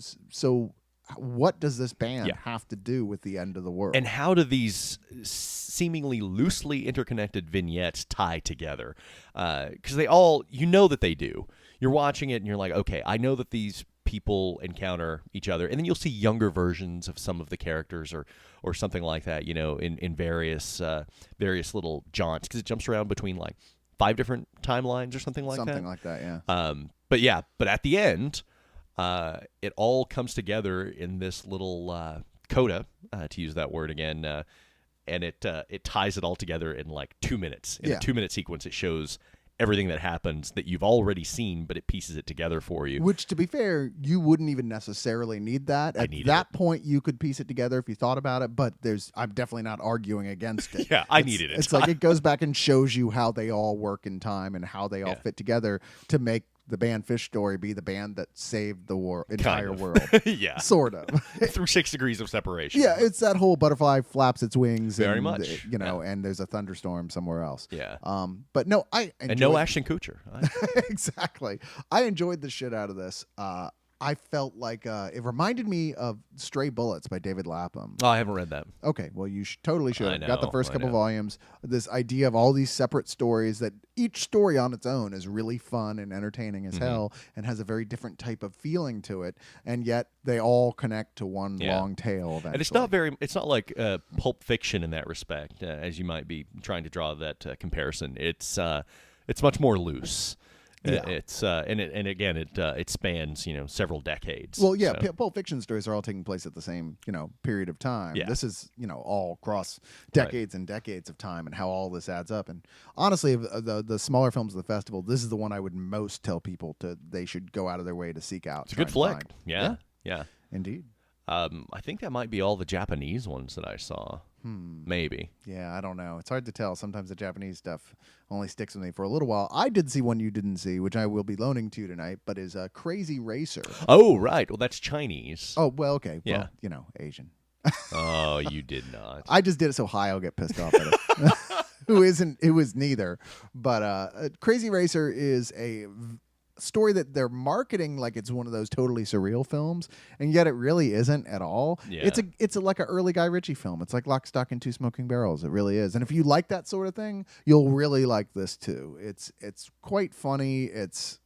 what does this band Yeah. have to do with the end of the world? And how do these seemingly loosely interconnected vignettes tie together? Because they all, you know that they do. You're watching it and you're like, okay, I know that these people encounter each other, and then you'll see younger versions of some of the characters or something like that, you know, in various little jaunts, because it jumps around between like 5 different timelines or something like that. Something like that, yeah. But at the end, it all comes together in this little coda, to use that word again, and it ties it all together in like 2 minutes. In Yeah. a 2-minute sequence, it shows everything that happens that you've already seen, but it pieces it together for you. Which, to be fair, you wouldn't even necessarily need that. At needed that it. point, you could piece it together if you thought about it, but I'm definitely not arguing against it. Yeah, I needed it. It's like it goes back and shows you how they all work in time and how they all Yeah. fit together to make the band Fish Story be the band that saved the entire of. world. Yeah. Sort of. Through 6 degrees of separation. Yeah, it's that whole butterfly flaps its wings. Very and, much. You know, and there's a thunderstorm somewhere else. Yeah. But no, I enjoyed, And no Ashton Kutcher. exactly. I enjoyed the shit out of this. I felt like it reminded me of Stray Bullets by David Lapham. Oh, I haven't read that. Okay, well, you totally should. I Got the know, first I couple know. volumes. This idea of all these separate stories that each story on its own is really fun and entertaining Mm-hmm. as hell and has a very different type of feeling to it, and yet they all connect to one Yeah. long tale eventually. And it's not like Pulp Fiction in that respect, as you might be trying to draw that comparison. It's much more loose. Yeah. And again it spans, you know, several decades. Well, yeah, So, Pulp Fiction stories are all taking place at the same, period of time. Yeah. This is, all across decades and decades of time and how all this adds up. And honestly, of the smaller films of the festival, this is the one I would most tell people they should go out of their way to seek out. it's a good flick. Yeah. Indeed. I think that might be all the Japanese ones that I saw. Maybe. Yeah, I don't know. It's hard to tell. Sometimes the Japanese stuff only sticks with me for a little while. I did see one you didn't see, which I will be loaning to you tonight, but is Crazy Racer. Oh, right. Well, that's Chinese. Oh, well, okay. Yeah. Well, Asian. Oh, you did not. I just did it so high I'll get pissed off at it. Who is neither. But Crazy Racer is a story that they're marketing like it's one of those totally surreal films, and yet it really isn't at all. Yeah. It's like an early Guy Ritchie film. It's like Lock, Stock, and Two Smoking Barrels. It really is. And if you like that sort of thing, you'll really like this too. It's quite funny. It's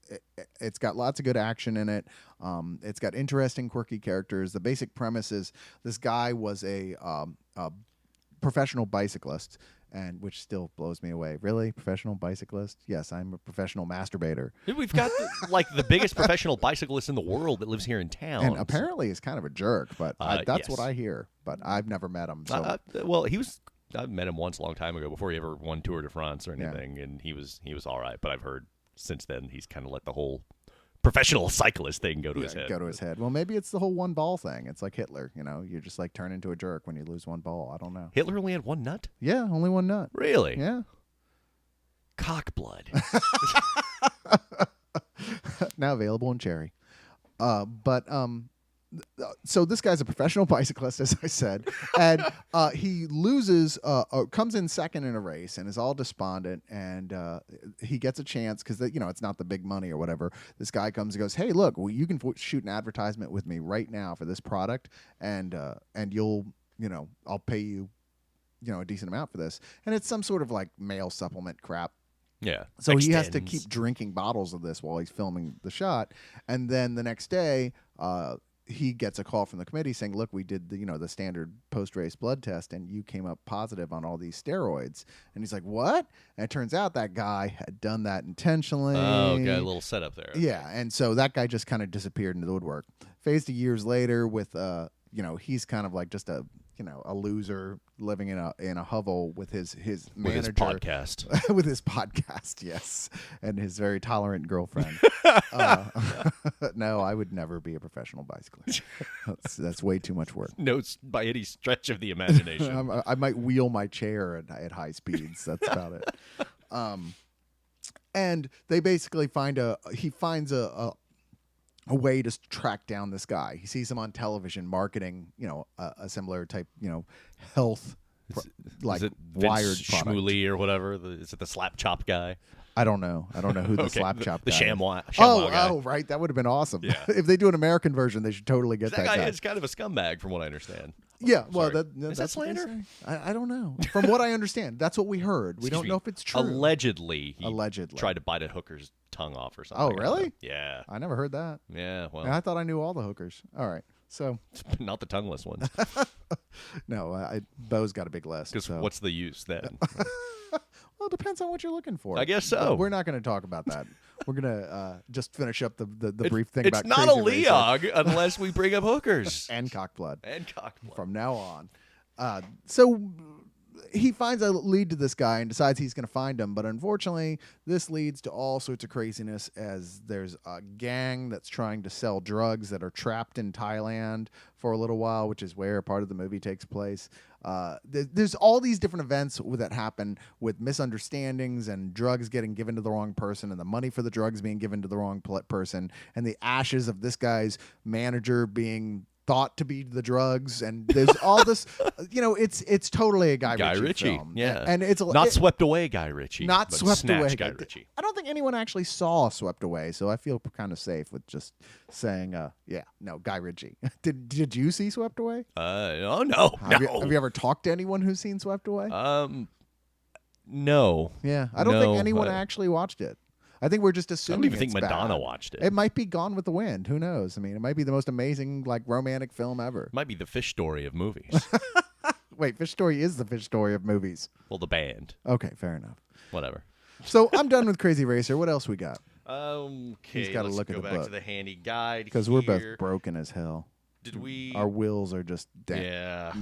got lots of good action in it. It's got interesting, quirky characters. The basic premise is this guy was a professional bicyclist, and which still blows me away. Really? Professional bicyclist? Yes, I'm a professional masturbator. Dude, we've got the biggest professional bicyclist in the world that lives here in town. And apparently he's kind of a jerk, but that's yes. what I hear. But I've never met him. So well, I met him once a long time ago before he ever won Tour de France or anything, and he was all right. But I've heard since then he's kind of let the whole professional cyclist thing go to his head. go to his head. Well, maybe it's the whole one ball thing. It's like Hitler, you just like turn into a jerk when you lose one ball. I don't know. Hitler only had one nut? Yeah, only one nut. Really? Yeah. Cock blood. Now available in cherry. So this guy's a professional bicyclist, as I said, and he loses, comes in second in a race, and is all despondent. And he gets a chance because it's not the big money or whatever. This guy comes and goes, "Hey, look, you can shoot an advertisement with me right now for this product, and you'll, I'll pay you, a decent amount for this." And it's some sort of like male supplement crap. Yeah. So he has to Extends. keep drinking bottles of this while he's filming the shot, and then the next day, he gets a call from the committee saying, "Look, we did the standard post-race blood test, and you came up positive on all these steroids." And he's like, "What?" And it turns out that guy had done that intentionally. Oh, got a little setup there. Yeah, and so that guy just kind of disappeared into the woodwork. Phased to years later with he's kind of like just a loser living in a hovel with his With his manager podcast. with his podcast, yes, and his very tolerant girlfriend. No, I would never be a professional bicyclist. That's way too much work. No, by any stretch of the imagination. I might wheel my chair at high speeds. That's about it. And they basically he finds a way to track down this guy. He sees him on television marketing, a similar type, health like is it wired Vince product. Shmuley or whatever? Is it the slap chop guy? I don't know who the Okay, slap chop the guy ShamWow is. guy. Oh, right. That would have been awesome. Yeah. If they do an American version, they should totally get That that guy is kind of a scumbag, from what I understand. Yeah, well, Sorry. that's Is that what they slander? say. I don't know. From what I understand, that's what we heard. We Excuse don't me. know if it's true. Allegedly, he Allegedly. tried to bite a hooker's tongue off or something. Oh, I don't really? know. Yeah. I never heard that. Yeah. Well, And I thought I knew all the hookers. All right. So, not the tongueless ones. no, Bo's got a big list. Because So. what's the use then? Well, it depends on what you're looking for. I guess so. But we're not going to talk about that. We're going to just finish up the brief thing It's about not a Crazy Racer Leog unless we bring up hookers and Cockblood. and cockblood. From now on. So he finds a lead to this guy and decides he's going to find him. But unfortunately, this leads to all sorts of craziness as there's a gang that's trying to sell drugs that are trapped in Thailand for a little while, which is where part of the movie takes place. There's all these different events that happen with misunderstandings and drugs getting given to the wrong person and the money for the drugs being given to the wrong person and the ashes of this guy's manager being thought to be the drugs, and there's all this, it's totally a Guy Ritchie film. yeah. And it's not Swept Away Guy Ritchie. not but Swept Snatch Away Guy Ritchie. I don't think anyone actually saw Swept Away, so I feel kind of safe with just saying, Guy Ritchie. Did you see Swept Away? Oh no, Have you ever talked to anyone who's seen Swept Away? No. Yeah, I don't think No, anyone uh, actually watched it. I think we're just I assuming don't even think it's Madonna bad. watched it. It might be Gone with the Wind. Who knows? I mean, it might be the most amazing romantic film ever. Might be the Fish Story of movies. Wait, Fish Story is the Fish Story of movies. Well, the band. Okay, fair enough. Whatever. So I'm done with Crazy Racer. What else we got? Okay, He's gotta let's look at go the back book. to the handy guide Because we're both here. broken as hell. Did we? Our wills are just Yeah.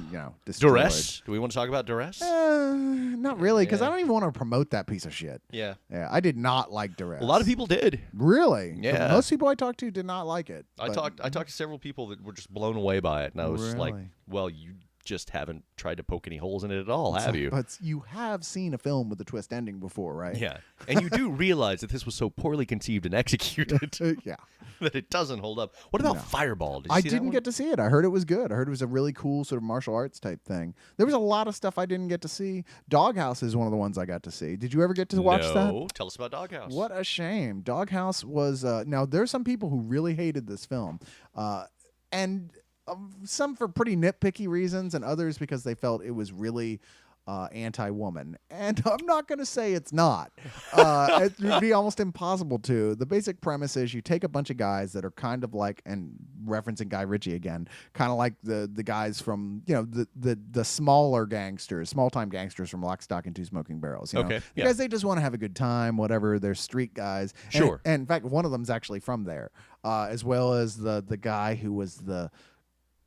destroyed. Duress? Do we want to talk about Duress? Not really, because Yeah. I don't even want to promote that piece of shit. Yeah. Yeah, I did not like Duress. A lot of people did. Really? Yeah. Most people I talked to did not like it. I but- talked to several people that were just blown away by it, and I was like, Really? "Well, you just haven't tried to poke any holes in it at all, have you?" But you have seen a film with a twist ending before, right? Yeah, and you do realize that this was so poorly conceived and executed Yeah. that it doesn't hold up. What about No. Fireball? Did you I see that didn't one? get to see it. I heard it was good. I heard it was a really cool sort of martial arts type thing. There was a lot of stuff I didn't get to see. Doghouse is one of the ones I got to see. Did you ever get to watch that? No, tell us about Doghouse. What a shame. Doghouse was now there's some people who really hated this film. And some for pretty nitpicky reasons and others because they felt it was really anti-woman. And I'm not going to say it's not. It would be almost impossible to. The basic premise is you take a bunch of guys that are kind of like, and referencing Guy Ritchie again, kind of like the guys from, the smaller gangsters, small-time gangsters from Lock, Stock, and Two Smoking Barrels. Okay, The yeah. guys, they just want to have a good time, whatever. They're street guys. Sure. And in fact, one of them's actually from there, as well as the guy who was the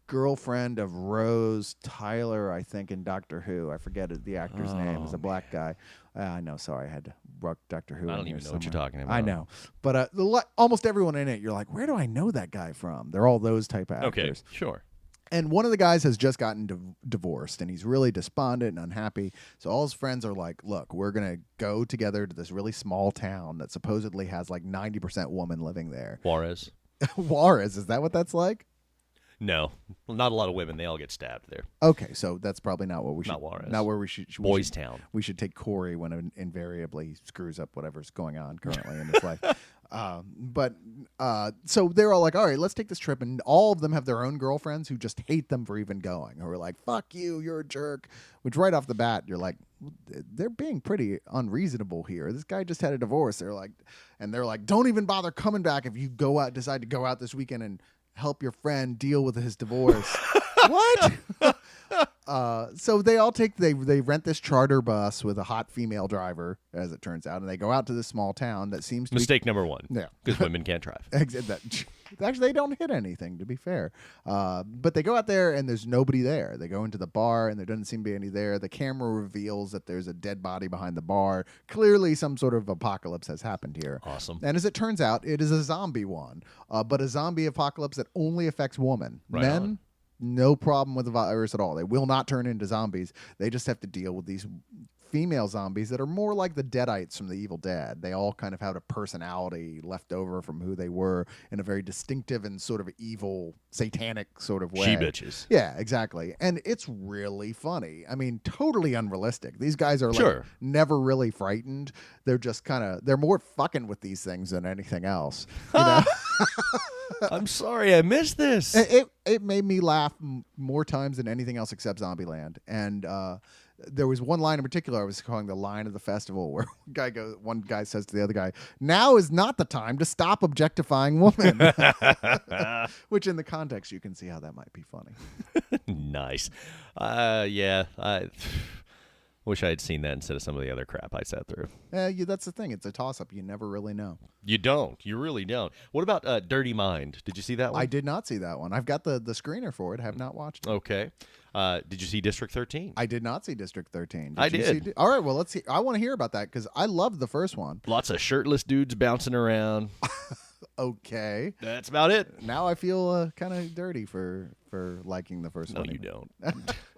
girlfriend of Rose Tyler, I think, in Doctor Who. I forget the actor's name. He's a black guy. I know. Sorry, I had to rock Doctor Who. I in don't here even know what you're somewhere. talking about. I know, but almost everyone in it, you're like, where do I know that guy from? They're all those type of Okay, actors. sure. And one of the guys has just gotten divorced, and he's really despondent and unhappy. So all his friends are like, look, we're going to go together to this really small town that supposedly has like 90% woman living there. Juarez. Juarez, is that what that's like? No, well, not a lot of women. They all get stabbed there. Okay, so that's probably not what we should. Not Juarez. Not where we should. Boys Town. We should take Corey when invariably he screws up whatever's going on currently in his life. So they're all like, all right, let's take this trip. And all of them have their own girlfriends who just hate them for even going. Who are like, fuck you, you're a jerk. Which right off the bat, you're like, they're being pretty unreasonable here. This guy just had a divorce. They're like, don't even bother coming back if you decide to go out this weekend and help your friend deal with his divorce. What? So they all they rent this charter bus with a hot female driver, as it turns out, and they go out to this small town that seems to Mistake number one. Yeah. Because women can't drive. Actually, they don't hit anything, to be fair. But they go out there, and there's nobody there. They go into the bar, and there doesn't seem to be any there. The camera reveals that there's a dead body behind the bar. Clearly, some sort of apocalypse has happened here. Awesome. And as it turns out, it is a zombie one, but a zombie apocalypse that only affects women. Right Men, on. no problem with the virus at all. They will not turn into zombies. They just have to deal with these female zombies that are more like the Deadites from The Evil Dead. They all kind of have a personality left over from who they were in a very distinctive and sort of evil, satanic sort of way. She bitches. Yeah, exactly. And it's really funny. I mean, totally unrealistic. These guys are like Sure. never really frightened. They're just they're more fucking with these things than anything else. You know? I'm sorry, I missed this. It made me laugh more times than anything else except Zombieland. And there was one line in particular I was calling the line of the festival, where one guy says to the other guy, "Now is not the time to stop objectifying women." Which in the context you can see how that might be funny. Nice. Yeah. I wish I had seen that instead of some of the other crap I sat through. That's the thing. It's a toss-up. You never really know. You don't. You really don't. What about Dirty Mind? Did you see that one? I did not see that one. I've got the screener for it. Have not watched it. Okay. Did you see District 13? I did not see District 13. I you did. See, all right, well, let's see. I want to hear about that because I loved the first one. Lots of shirtless dudes bouncing around. Okay. That's about it. Now I feel kind of dirty for liking the first No, one. you don't.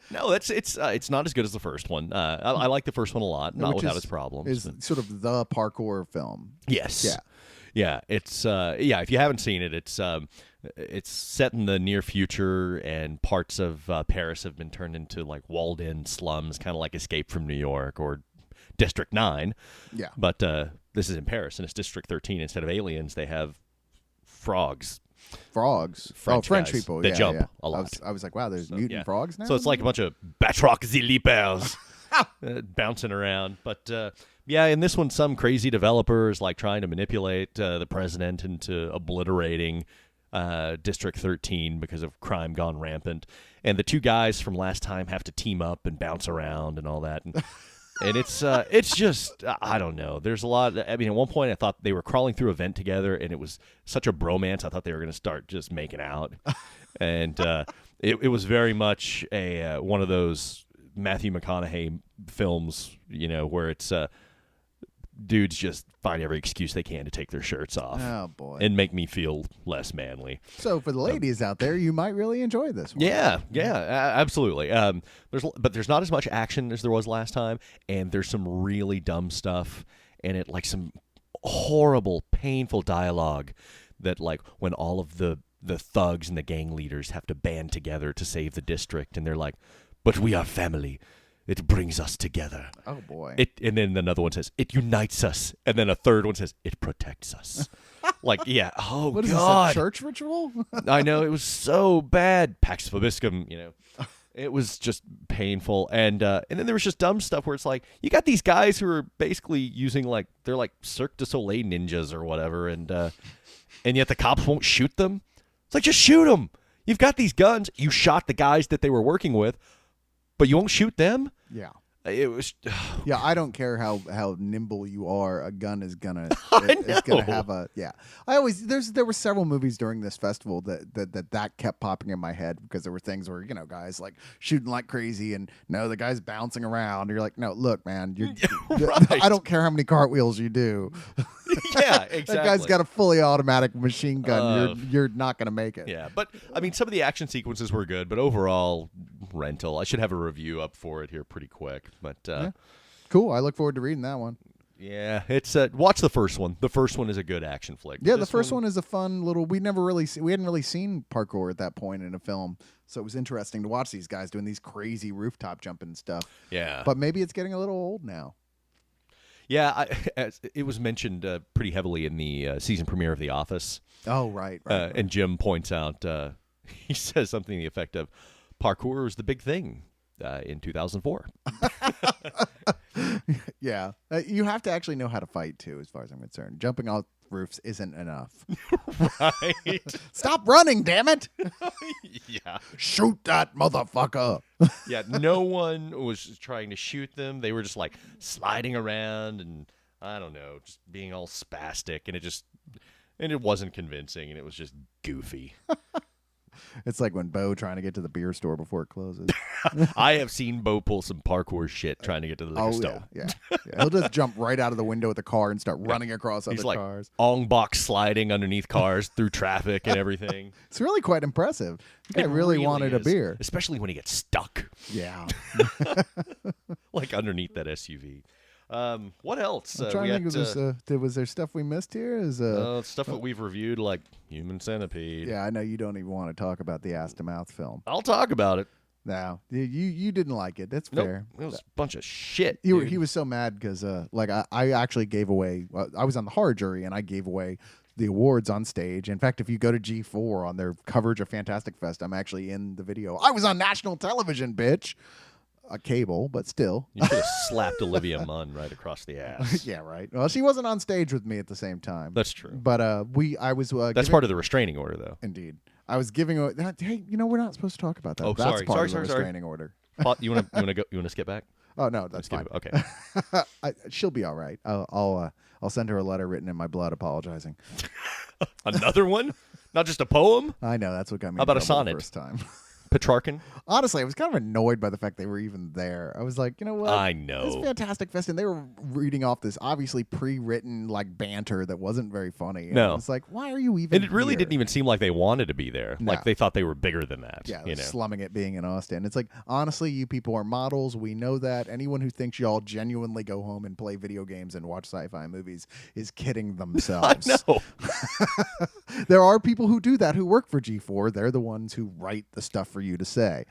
No, it's not as good as the first one. I like the first one a lot, not Which without its problems. Is but- sort of the parkour film. Yes. Yeah. Yeah. It's if you haven't seen it, it's set in the near future, and parts of Paris have been turned into like walled-in slums, kind of like Escape from New York or District 9. Yeah. But this is in Paris, and it's District 13. Instead of aliens, they have frogs. Frogs. French French guys people. that yeah, jump yeah. a lot. I was like, wow, there's mutant Yeah. frogs now? So it's like a bunch of Batroc Zilipers bouncing around. But in this one, some crazy developers like trying to manipulate the president into obliterating District 13 because of crime gone rampant. And the two guys from last time have to team up and bounce around and all that. And it's just, I don't know. There's a lot. I mean, at one point I thought they were crawling through a vent together, and it was such a bromance. I thought they were going to start just making out. And it was very much one of those Matthew McConaughey films, where it's dudes just find every excuse they can to take their shirts off. Oh, boy. And make me feel less manly. So for the ladies out there, you might really enjoy this one. Yeah, absolutely. There's not as much action as there was last time, and there's some really dumb stuff, and it like some horrible, painful dialogue that like when all of the thugs and the gang leaders have to band together to save the district, and they're like, "But we are family. It brings us together." Oh, boy. And then another one says, "It unites us." And then a third one says, "It protects us." Like, yeah. Oh, What is God. this, a church ritual? I know. It was so bad. Pax Vobiscum, It was just painful. And then there was just dumb stuff where it's like, you got these guys who are basically using, like, they're like Cirque du Soleil ninjas or whatever, and yet the cops won't shoot them. It's like, just shoot them. You've got these guns. You shot the guys that they were working with, but you won't shoot them? Yeah. It was... Yeah, I don't care how nimble you are. A gun is gonna I know. have a yeah. There were several movies during this festival that kept popping in my head because there were things where guys like shooting like crazy and no, the guy's bouncing around. You're like, no, look, man, Right. I don't care how many cartwheels you do. Yeah, exactly. That guy's got a fully automatic machine gun. You're not gonna make it. Yeah, but I mean, some of the action sequences were good, but overall, rental. I should have a review up for it here pretty quick. But Cool. I look forward to reading that one. yeah, it's watch the first one. The first one is a good action flick. Yeah, the This first one is a fun little. We hadn't really seen parkour at that point in a film, so it was interesting to watch these guys doing these crazy rooftop jumping stuff. Yeah, But maybe it's getting a little old now. yeah. It was mentioned pretty heavily in the season premiere of The Office. Oh, right. And Jim points out, he says something to the effect of, "Parkour was the big thing in 2004." Yeah, you have to actually know how to fight too, as far as I'm concerned. Jumping off roofs isn't enough. Right? Stop running, damn it! Yeah. Shoot that motherfucker! Yeah, no one was trying to shoot them. They were just like sliding around and I don't know, just being all spastic, and it wasn't convincing, and it was just goofy. It's like when Bo trying to get to the beer store before it closes. I have seen Bo pull some parkour shit trying to get to the liquor store. Yeah. He'll just jump right out of the window of the car and start running across He's other like cars. ong box sliding underneath cars through traffic and everything. It's really quite impressive. The guy It really wanted a is, beer. especially when he gets stuck. Yeah. Well, like underneath that SUV. What else? I'm trying to think of this. Was there stuff we missed here? Stuff that we've reviewed, like Human Centipede. Yeah, I know you don't even want to talk about the ass to mouth film. I'll talk about it. No, you didn't like it. That's Nope. fair. It was a bunch of shit. He was so mad because I actually gave away. I was on the horror jury and I gave away the awards on stage. In fact, if you go to G4 on their coverage of Fantastic Fest, I'm actually in the video. I was on national television, bitch. A cable, but still. You should have slapped Olivia Munn right across the ass. Yeah, right. Well, she wasn't on stage with me at the same time. That's true. But I was. That's part of the restraining order, though. Indeed. I was giving. Hey, we're not supposed to talk about that. Oh, That's sorry. part of the Sorry. restraining order. You want to go? You want to skip back? Oh no, that's fine. Okay. She'll be all right. I'll send her a letter written in my blood apologizing. Another one? Not just a poem? I know that's what got me. How about in a trouble sonnet? The first time. Petrarchan? Honestly, I was kind of annoyed by the fact they were even there. I was like, you know what? I know. It's Fantastic Fest, and they were reading off this obviously pre-written like banter that wasn't very funny. And No. it's like, why are you even? And it really here? didn't even seem like they wanted to be there. No. Like they thought they were bigger than that. Yeah, you know? slumming it being in Austin. It's like, honestly, you people are models. We know that. Anyone who thinks y'all genuinely go home and play video games and watch sci-fi movies is kidding I themselves. know. There are people who do that who work for G4. They're the ones who write the stuff for you to say.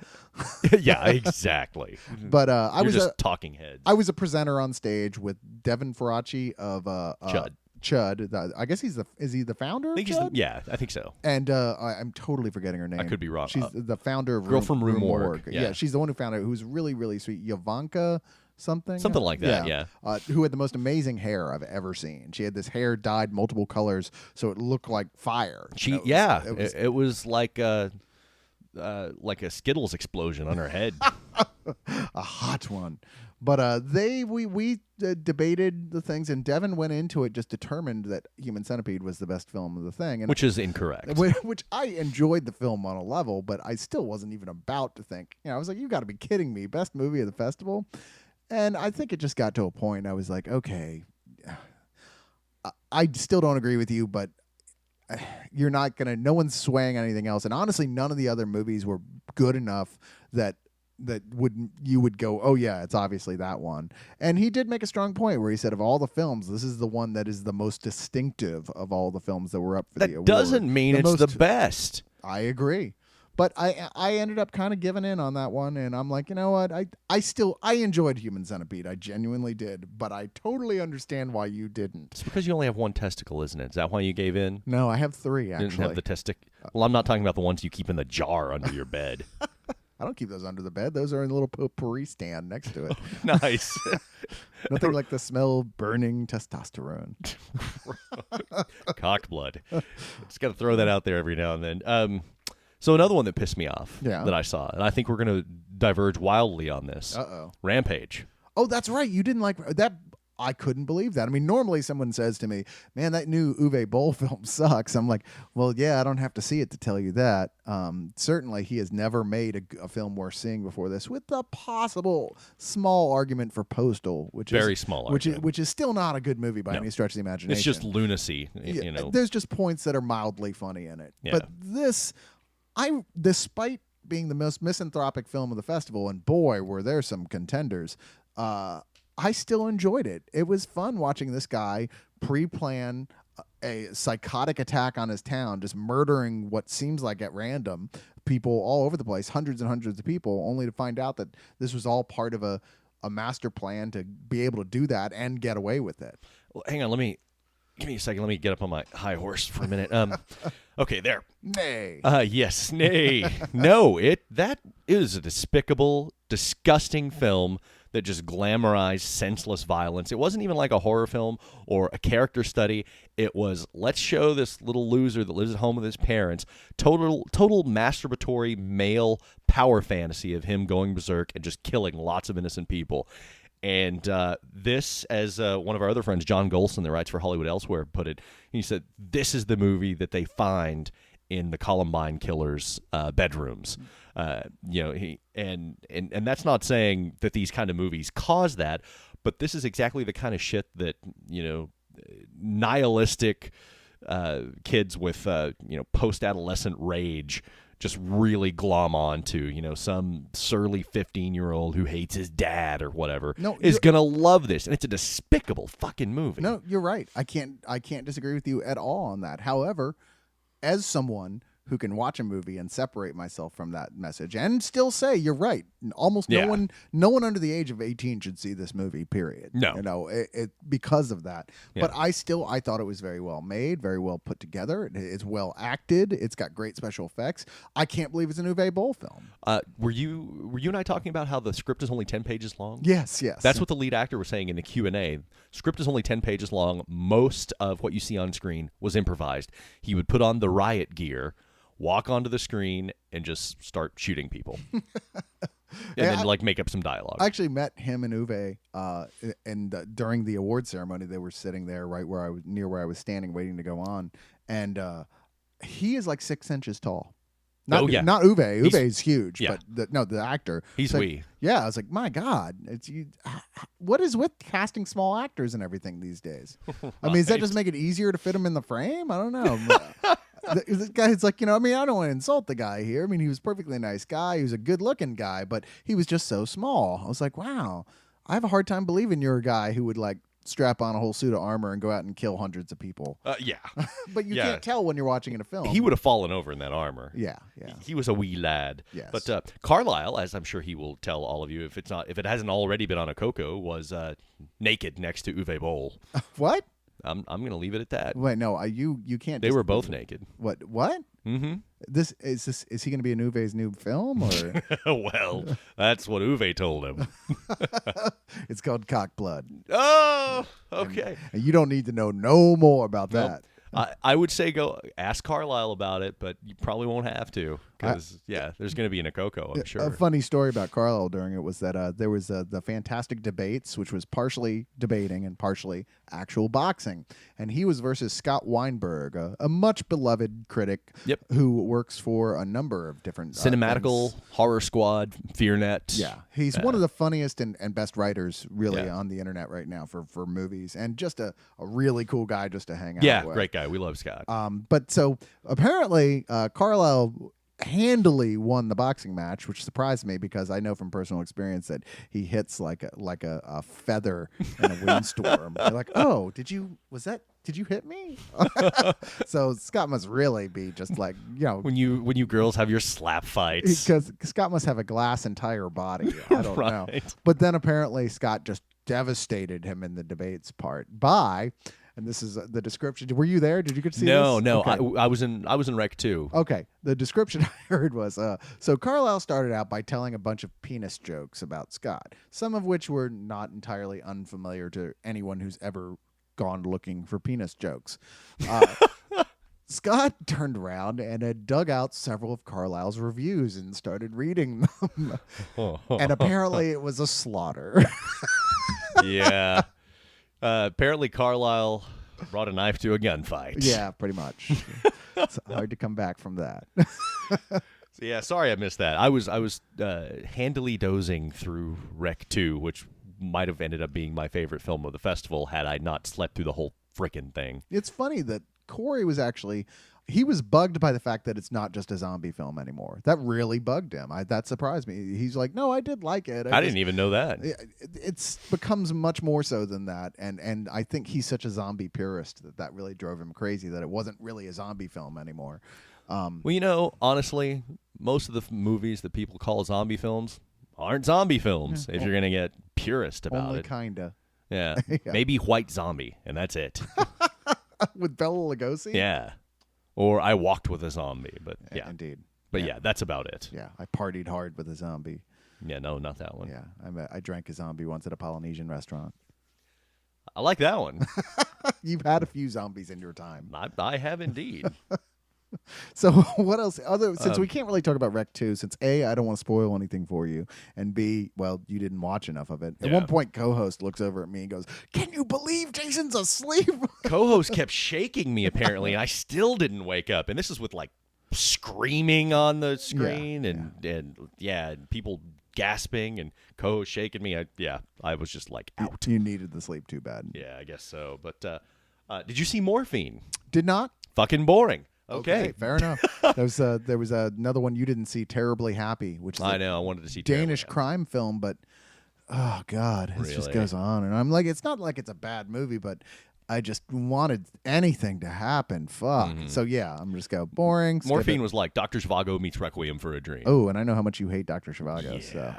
Yeah, exactly. But I You're was just talking heads. I was a presenter on stage with Devin Faraci of Chud. Chud. I guess is he the founder? I think of Chud? yeah, I think so. And I'm totally forgetting her name. I could be wrong. She's the founder of Girl from Rue Morgue. Yeah, she's the one who founded it. Who's really, really sweet. Yovanka something like that. Yeah. Who had the most amazing hair I've ever seen. She had this hair dyed multiple colors, so it looked like fire. It was like a Skittles explosion on her head. A hot one. But we debated the things, and Devin went into it just determined that Human Centipede was the best film of the thing, and Which is incorrect. Which I enjoyed the film on a level, but I still wasn't even about to think. I was like, you got to be kidding me! Best movie of the festival, and I think it just got to a point. I was like, okay, I still don't agree with you, but you're not gonna. No one's swaying on anything else, and honestly, none of the other movies were good enough that you would go, oh yeah, it's obviously that one. And he did make a strong point where he said, of all the films, this is the one that is the most distinctive of all the films that were up for the award. That doesn't mean it's the best. I agree. But I ended up kind of giving in on that one, and I'm like, you know what? I enjoyed Human Centipede. I genuinely did, but I totally understand why you didn't. It's because you only have one testicle, isn't it? Is that why you gave in? No, I have 3 actually. You didn't have the testicle. Well, I'm not talking about the ones you keep in the jar under your bed. I don't keep those under the bed. Those are in a little potpourri stand next to it. Nice. Nothing like the smell of burning testosterone. Cock blood. Just got to throw that out there every now and then. So another one that pissed me off that I saw, and I think we're going to diverge wildly on this. Uh-oh. Rampage. Oh, that's right. You didn't like that. I couldn't believe that. I mean, normally someone says to me, man, that new Uwe Boll film sucks. I'm like, well, yeah, I don't have to see it to tell you that. Certainly, he has never made a film worth seeing before this, with the possible small argument for Postal, which Very is small argument. Which is still not a good movie by any stretch of the imagination. It's just lunacy, you know. There's just points that are mildly funny in it. Yeah. But this, despite being the most misanthropic film of the festival, and boy, were there some contenders, I still enjoyed it. It was fun watching this guy pre-plan a psychotic attack on his town, just murdering what seems like at random people all over the place, hundreds and hundreds of people, only to find out that this was all part of a master plan to be able to do that and get away with it. Well, hang on, give me a second. Let me get up on my high horse for a minute. Okay, there. Nay. Yes, nay. No, that is a despicable, disgusting film that just glamorized senseless violence. It wasn't even like a horror film or a character study. It was, let's show this little loser that lives at home with his parents, total masturbatory male power fantasy of him going berserk and just killing lots of innocent people. And this, as one of our other friends, John Golson, that writes for Hollywood Elsewhere, put it, he said, this is the movie that they find in the Columbine killers' bedrooms. And that's not saying that these kind of movies cause that, but this is exactly the kind of shit that, nihilistic kids with, post-adolescent rage just really glom on to, you know, some surly 15-year-old who hates his dad or whatever No, is you're- going to love this. And it's a despicable fucking movie. No, you're right. I can't disagree with you at all on that. However, as someone who can watch a movie and separate myself from that message and still say you're right, almost Yeah. no one under the age of 18 should see this movie, period. No. You know, it because of that. Yeah. But I thought it was very well made, very well put together. It's well acted. It's got great special effects. I can't believe it's an Uwe Boll film. Were you and I talking about how the script is only 10 pages long? Yes. That's what the lead actor was saying in the Q&A. Script is only 10 pages long. Most of what you see on screen was improvised. He would put on the riot gear, walk onto the screen, and just start shooting people. And then like make up some dialogue. I actually met him and Uwe, and during the award ceremony, they were sitting there right where near where I was standing, waiting to go on, and he is like 6 inches tall. Not, Oh, yeah. not Uwe. He's- Uwe is huge, yeah. but the actor. He's It's like- wee. Yeah, I was like, my God, it's you. What is with casting small actors and everything these days? I mean, does that Right. just make it easier to fit him in the frame? I don't know. This guy's like, you know, I mean, I don't want to insult the guy here. I mean, he was a perfectly nice guy. He was a good-looking guy, but he was just so small. I was like, wow, I have a hard time believing you're a guy who would like strap on a whole suit of armor and go out and kill hundreds of people. Yeah. But you Yeah. can't tell when you're watching in a film. He would have fallen over in that armor. Yeah, yeah. He was a wee lad. Yes. But Carlisle, as I'm sure he will tell all of you, if it hasn't already been on a Coco, was naked next to Uwe Boll. What? I'm going to leave it at that. Wait, no, you can't. They just- were both naked. What? Mm-hmm. Is he going to be in Uwe's new film or? Well, that's what Uwe told him. It's called Cockblood. Oh, okay. And you don't need to know no more about Nope. that. I would say go ask Carlisle about it, but you probably won't have to because, there's going to be an Coco, I'm sure. A funny story about Carlisle during it was that there was the Fantastic Debates, which was partially debating and partially actual boxing. And he was versus Scott Weinberg, a much beloved critic Yep. who works for a number of different Cinematical, things. Horror Squad, FearNet. Yeah, he's one of the funniest and best writers really Yeah. on the internet right now for movies, and just a really cool guy just to hang out Yeah, with. great guy. We love Scott. But so apparently Carlisle handily won the boxing match, which surprised me because I know from personal experience that he hits like a feather in a windstorm. You're like, oh, did you hit me? So Scott must really be just like, you know, when you girls have your slap fights. because Scott must have a glass entire body. I don't know. Right. But then apparently Scott just devastated him in the debates part by, and this is the description. Were you there? Did you get to see No, this? no. Okay. I was in Rec 2. Okay, the description I heard was so Carlisle started out by telling a bunch of penis jokes about Scott, some of which were not entirely unfamiliar to anyone who's ever gone looking for penis jokes. Scott turned around and had dug out several of Carlisle's reviews and started reading them. And apparently it was a slaughter. Yeah. Apparently Carlisle brought a knife to a gunfight. Yeah, pretty much. It's hard to come back from that. Yeah, sorry I missed that. I was handily dozing through Rec 2, which might have ended up being my favorite film of the festival had I not slept through the whole frickin' thing. It's funny that Corey was he was bugged by the fact that it's not just a zombie film anymore. That really bugged him. That surprised me. He's like, no, I did like it. I didn't even know that. It's becomes much more so than that, and I think he's such a zombie purist that really drove him crazy that it wasn't really a zombie film anymore. Well, you know, honestly, most of the movies that people call zombie films aren't zombie films if you're going to get purist about Only it. kinda Yeah. Yeah. Maybe White Zombie, and that's it. with Bela Lugosi. Yeah. Or I Walked with a Zombie, but yeah. Indeed. But yeah, that's about it. Yeah, I partied hard with a zombie. Yeah, no, not that one. Yeah, I drank a zombie once at a Polynesian restaurant. I like that one. You've had a few zombies in your time. I have indeed. So what else? Since we can't really talk about Rec 2, since A, I don't want to spoil anything for you, and B, well, you didn't watch enough of it. At Yeah. one point, co-host looks over at me and goes, "Can you believe Jason's asleep?" Co-host kept shaking me apparently, and I still didn't wake up. And this is with like screaming on the screen and people gasping and co-host shaking me. I was just like out. You needed the sleep too bad. Yeah, I guess so. But did you see Morphine? Did not. Fucking boring. Okay. fair enough. There was another one you didn't see, Terribly Happy, which is I a know. I wanted to see Danish Terrible. crime film, but oh god, it just Really? goes on, and I'm like, it's not like it's a bad movie, but I just wanted anything to happen. Fuck. So yeah, I'm just go boring. skip Morphine it. was like Dr. Zhivago meets Requiem for a Dream. Oh, and I know how much you hate Dr. Zhivago. So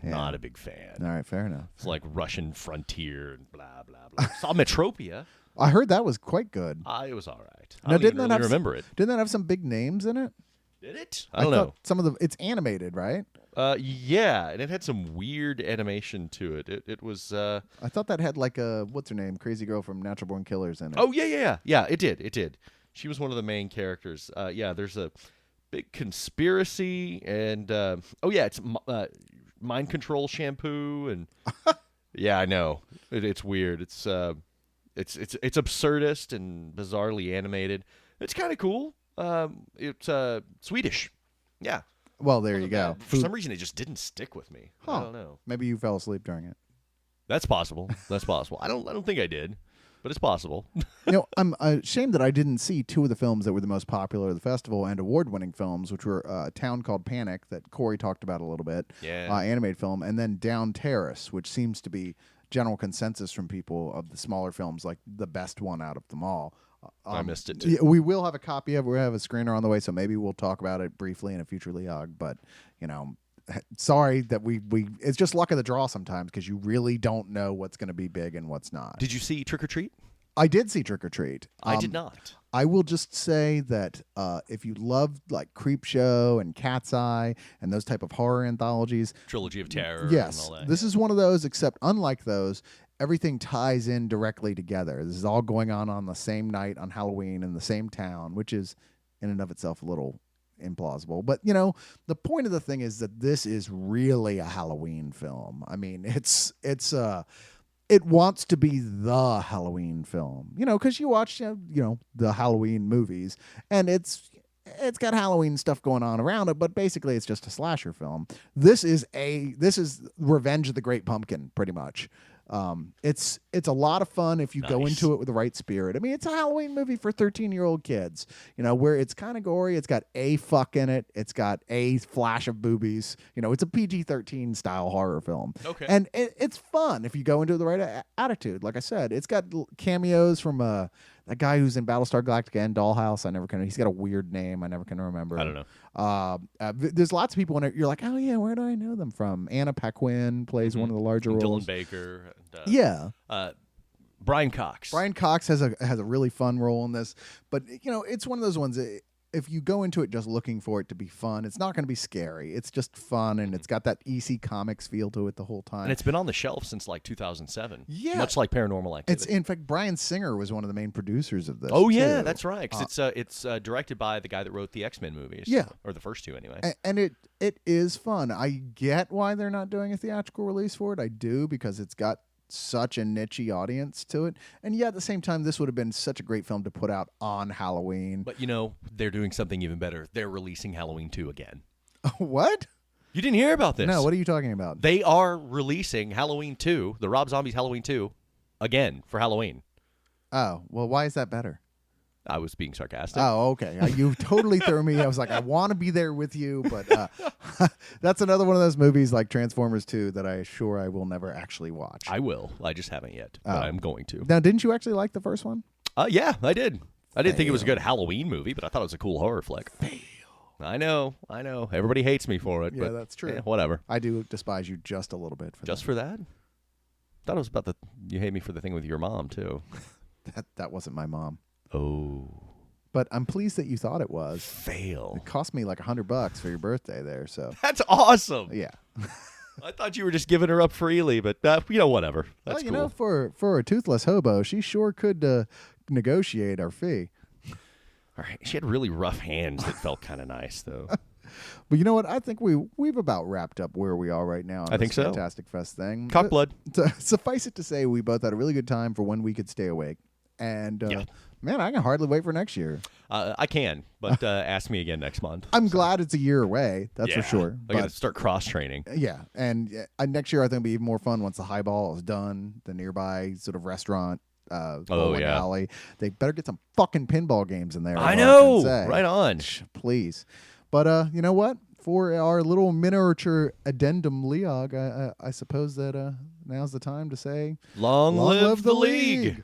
yeah. Not a big fan. all right, fair enough. It's like Russian frontier and blah blah blah. Saw Metropia. I heard that was quite good. It was all right. Now, I don't didn't even that really have remember it. Didn't that have some big names in it? Did it? I don't know. thought some of the it's animated, right? Yeah, and it had some weird animation to it. It was. I thought that had like a what's her name, crazy girl from Natural Born Killers in it. Oh yeah. It did. She was one of the main characters. Yeah, there's a big conspiracy, and it's mind control shampoo, and yeah, I know it's weird. It's absurdist and bizarrely animated. It's kind of cool. It's Swedish. Yeah. Well, there you go. For some reason, it just didn't stick with me. I Huh. don't know. Maybe you fell asleep during it. That's possible. I don't think I did, but it's possible. I'm ashamed that I didn't see two of the films that were the most popular at the festival and award-winning films, which were A Town Called Panic that Corey talked about a little bit, Yeah. animated film, and then Down Terrace, which seems to be general consensus from people of the smaller films, like the best one out of them all. I missed it too. Yeah, we will have a copy of it. We have a screener on the way, so maybe we'll talk about it briefly in a future Leog. But sorry that we it's just luck of the draw sometimes because you really don't know what's going to be big and what's not. Did you see Trick or Treat? I did see Trick or Treat. I did not. I will just say that if you love like Creepshow and Cat's Eye and those type of horror anthologies, Trilogy of Terror. yes, and all that. this is one of those. Except unlike those, everything ties in directly together. This is all going on the same night on Halloween in the same town, which is in and of itself a little implausible. But the point of the thing is that this is really a Halloween film. I mean, it wants to be the Halloween film, because you watch, the Halloween movies, and it's got Halloween stuff going on around it, but basically it's just a slasher film. This is Revenge of the Great Pumpkin, pretty much. It's a lot of fun if you go Nice. into it with the right spirit. I mean, it's a Halloween movie for 13-year-old kids, where it's kind of gory. It's got a fuck in it. It's got a flash of boobies. It's a PG-13 style horror film. Okay. And it's fun if you go into the right attitude. Like I said, it's got cameos from that guy who's in Battlestar Galactica and Dollhouse. He's got a weird name. I never can remember. I don't know. There's lots of people in it. You're like, oh yeah, where do I know them from? Anna Paquin plays one of the larger roles. Dylan Baker. And, Yeah. Brian Cox. Brian Cox has a really fun role in this, but it's one of those ones. If you go into it just looking for it to be fun, it's not going to be scary. It's just fun, and it's got that EC Comics feel to it the whole time. And it's been on the shelf since like 2007. Yeah. Much like Paranormal It's Activity. in fact Bryan Singer was one of the main producers of this. Oh yeah, too. that's right. 'Cause it's directed by the guy that wrote the X-Men movies. Yeah. Or the first two anyway. And it is fun. I get why they're not doing a theatrical release for it. I do, because it's got such a niche audience to it. And yeah, at the same time, this would have been such a great film to put out on Halloween. But they're doing something even better. They're releasing Halloween 2 again. What? You didn't hear about this? No, what are you talking about? They are releasing Halloween 2, the Rob Zombie's Halloween 2, again for Halloween. Oh, well, why is that better? I was being sarcastic. Oh, okay. You totally threw me. I was like, I want to be there with you, but that's another one of those movies like Transformers 2 that I will never actually watch. I will. I just haven't yet, but I'm going to. Now, didn't you actually like the first one? Yeah, I did. I didn't think it was a good Halloween movie, but I thought it was a cool horror flick. I know. Everybody hates me for it. Yeah, but, that's true. Whatever. I do despise you just a little bit for Just for that? Thought it was about you hate me for the thing with your mom too. that wasn't my mom. Oh. But I'm pleased that you thought it was. Fail. It cost me like $100 for your birthday there, so That's awesome. yeah. I thought you were just giving her up freely, but whatever. That's Well, cool. for a toothless hobo, she sure could negotiate our fee. All right. She had really rough hands that felt kind of nice, though. But you know what? I think we've about wrapped up where we are right now on I think this so. Fantastic Fest thing. Cockblood. Suffice it to say, we both had a really good time for when we could stay awake. And Yeah. man, I can hardly wait for next year. I can, but ask me again next month. I'm glad it's a year away. That's for Yeah. sure. I got to But start cross training. yeah, and next year I think it'll be even more fun once the highball is done. The nearby sort of restaurant bowling yeah. alley. They better get some fucking pinball games in there. I is all know. can say. Right on. Please. But you know what? For our little miniature addendum, Leog, I suppose that now's the time to say, Long live the league.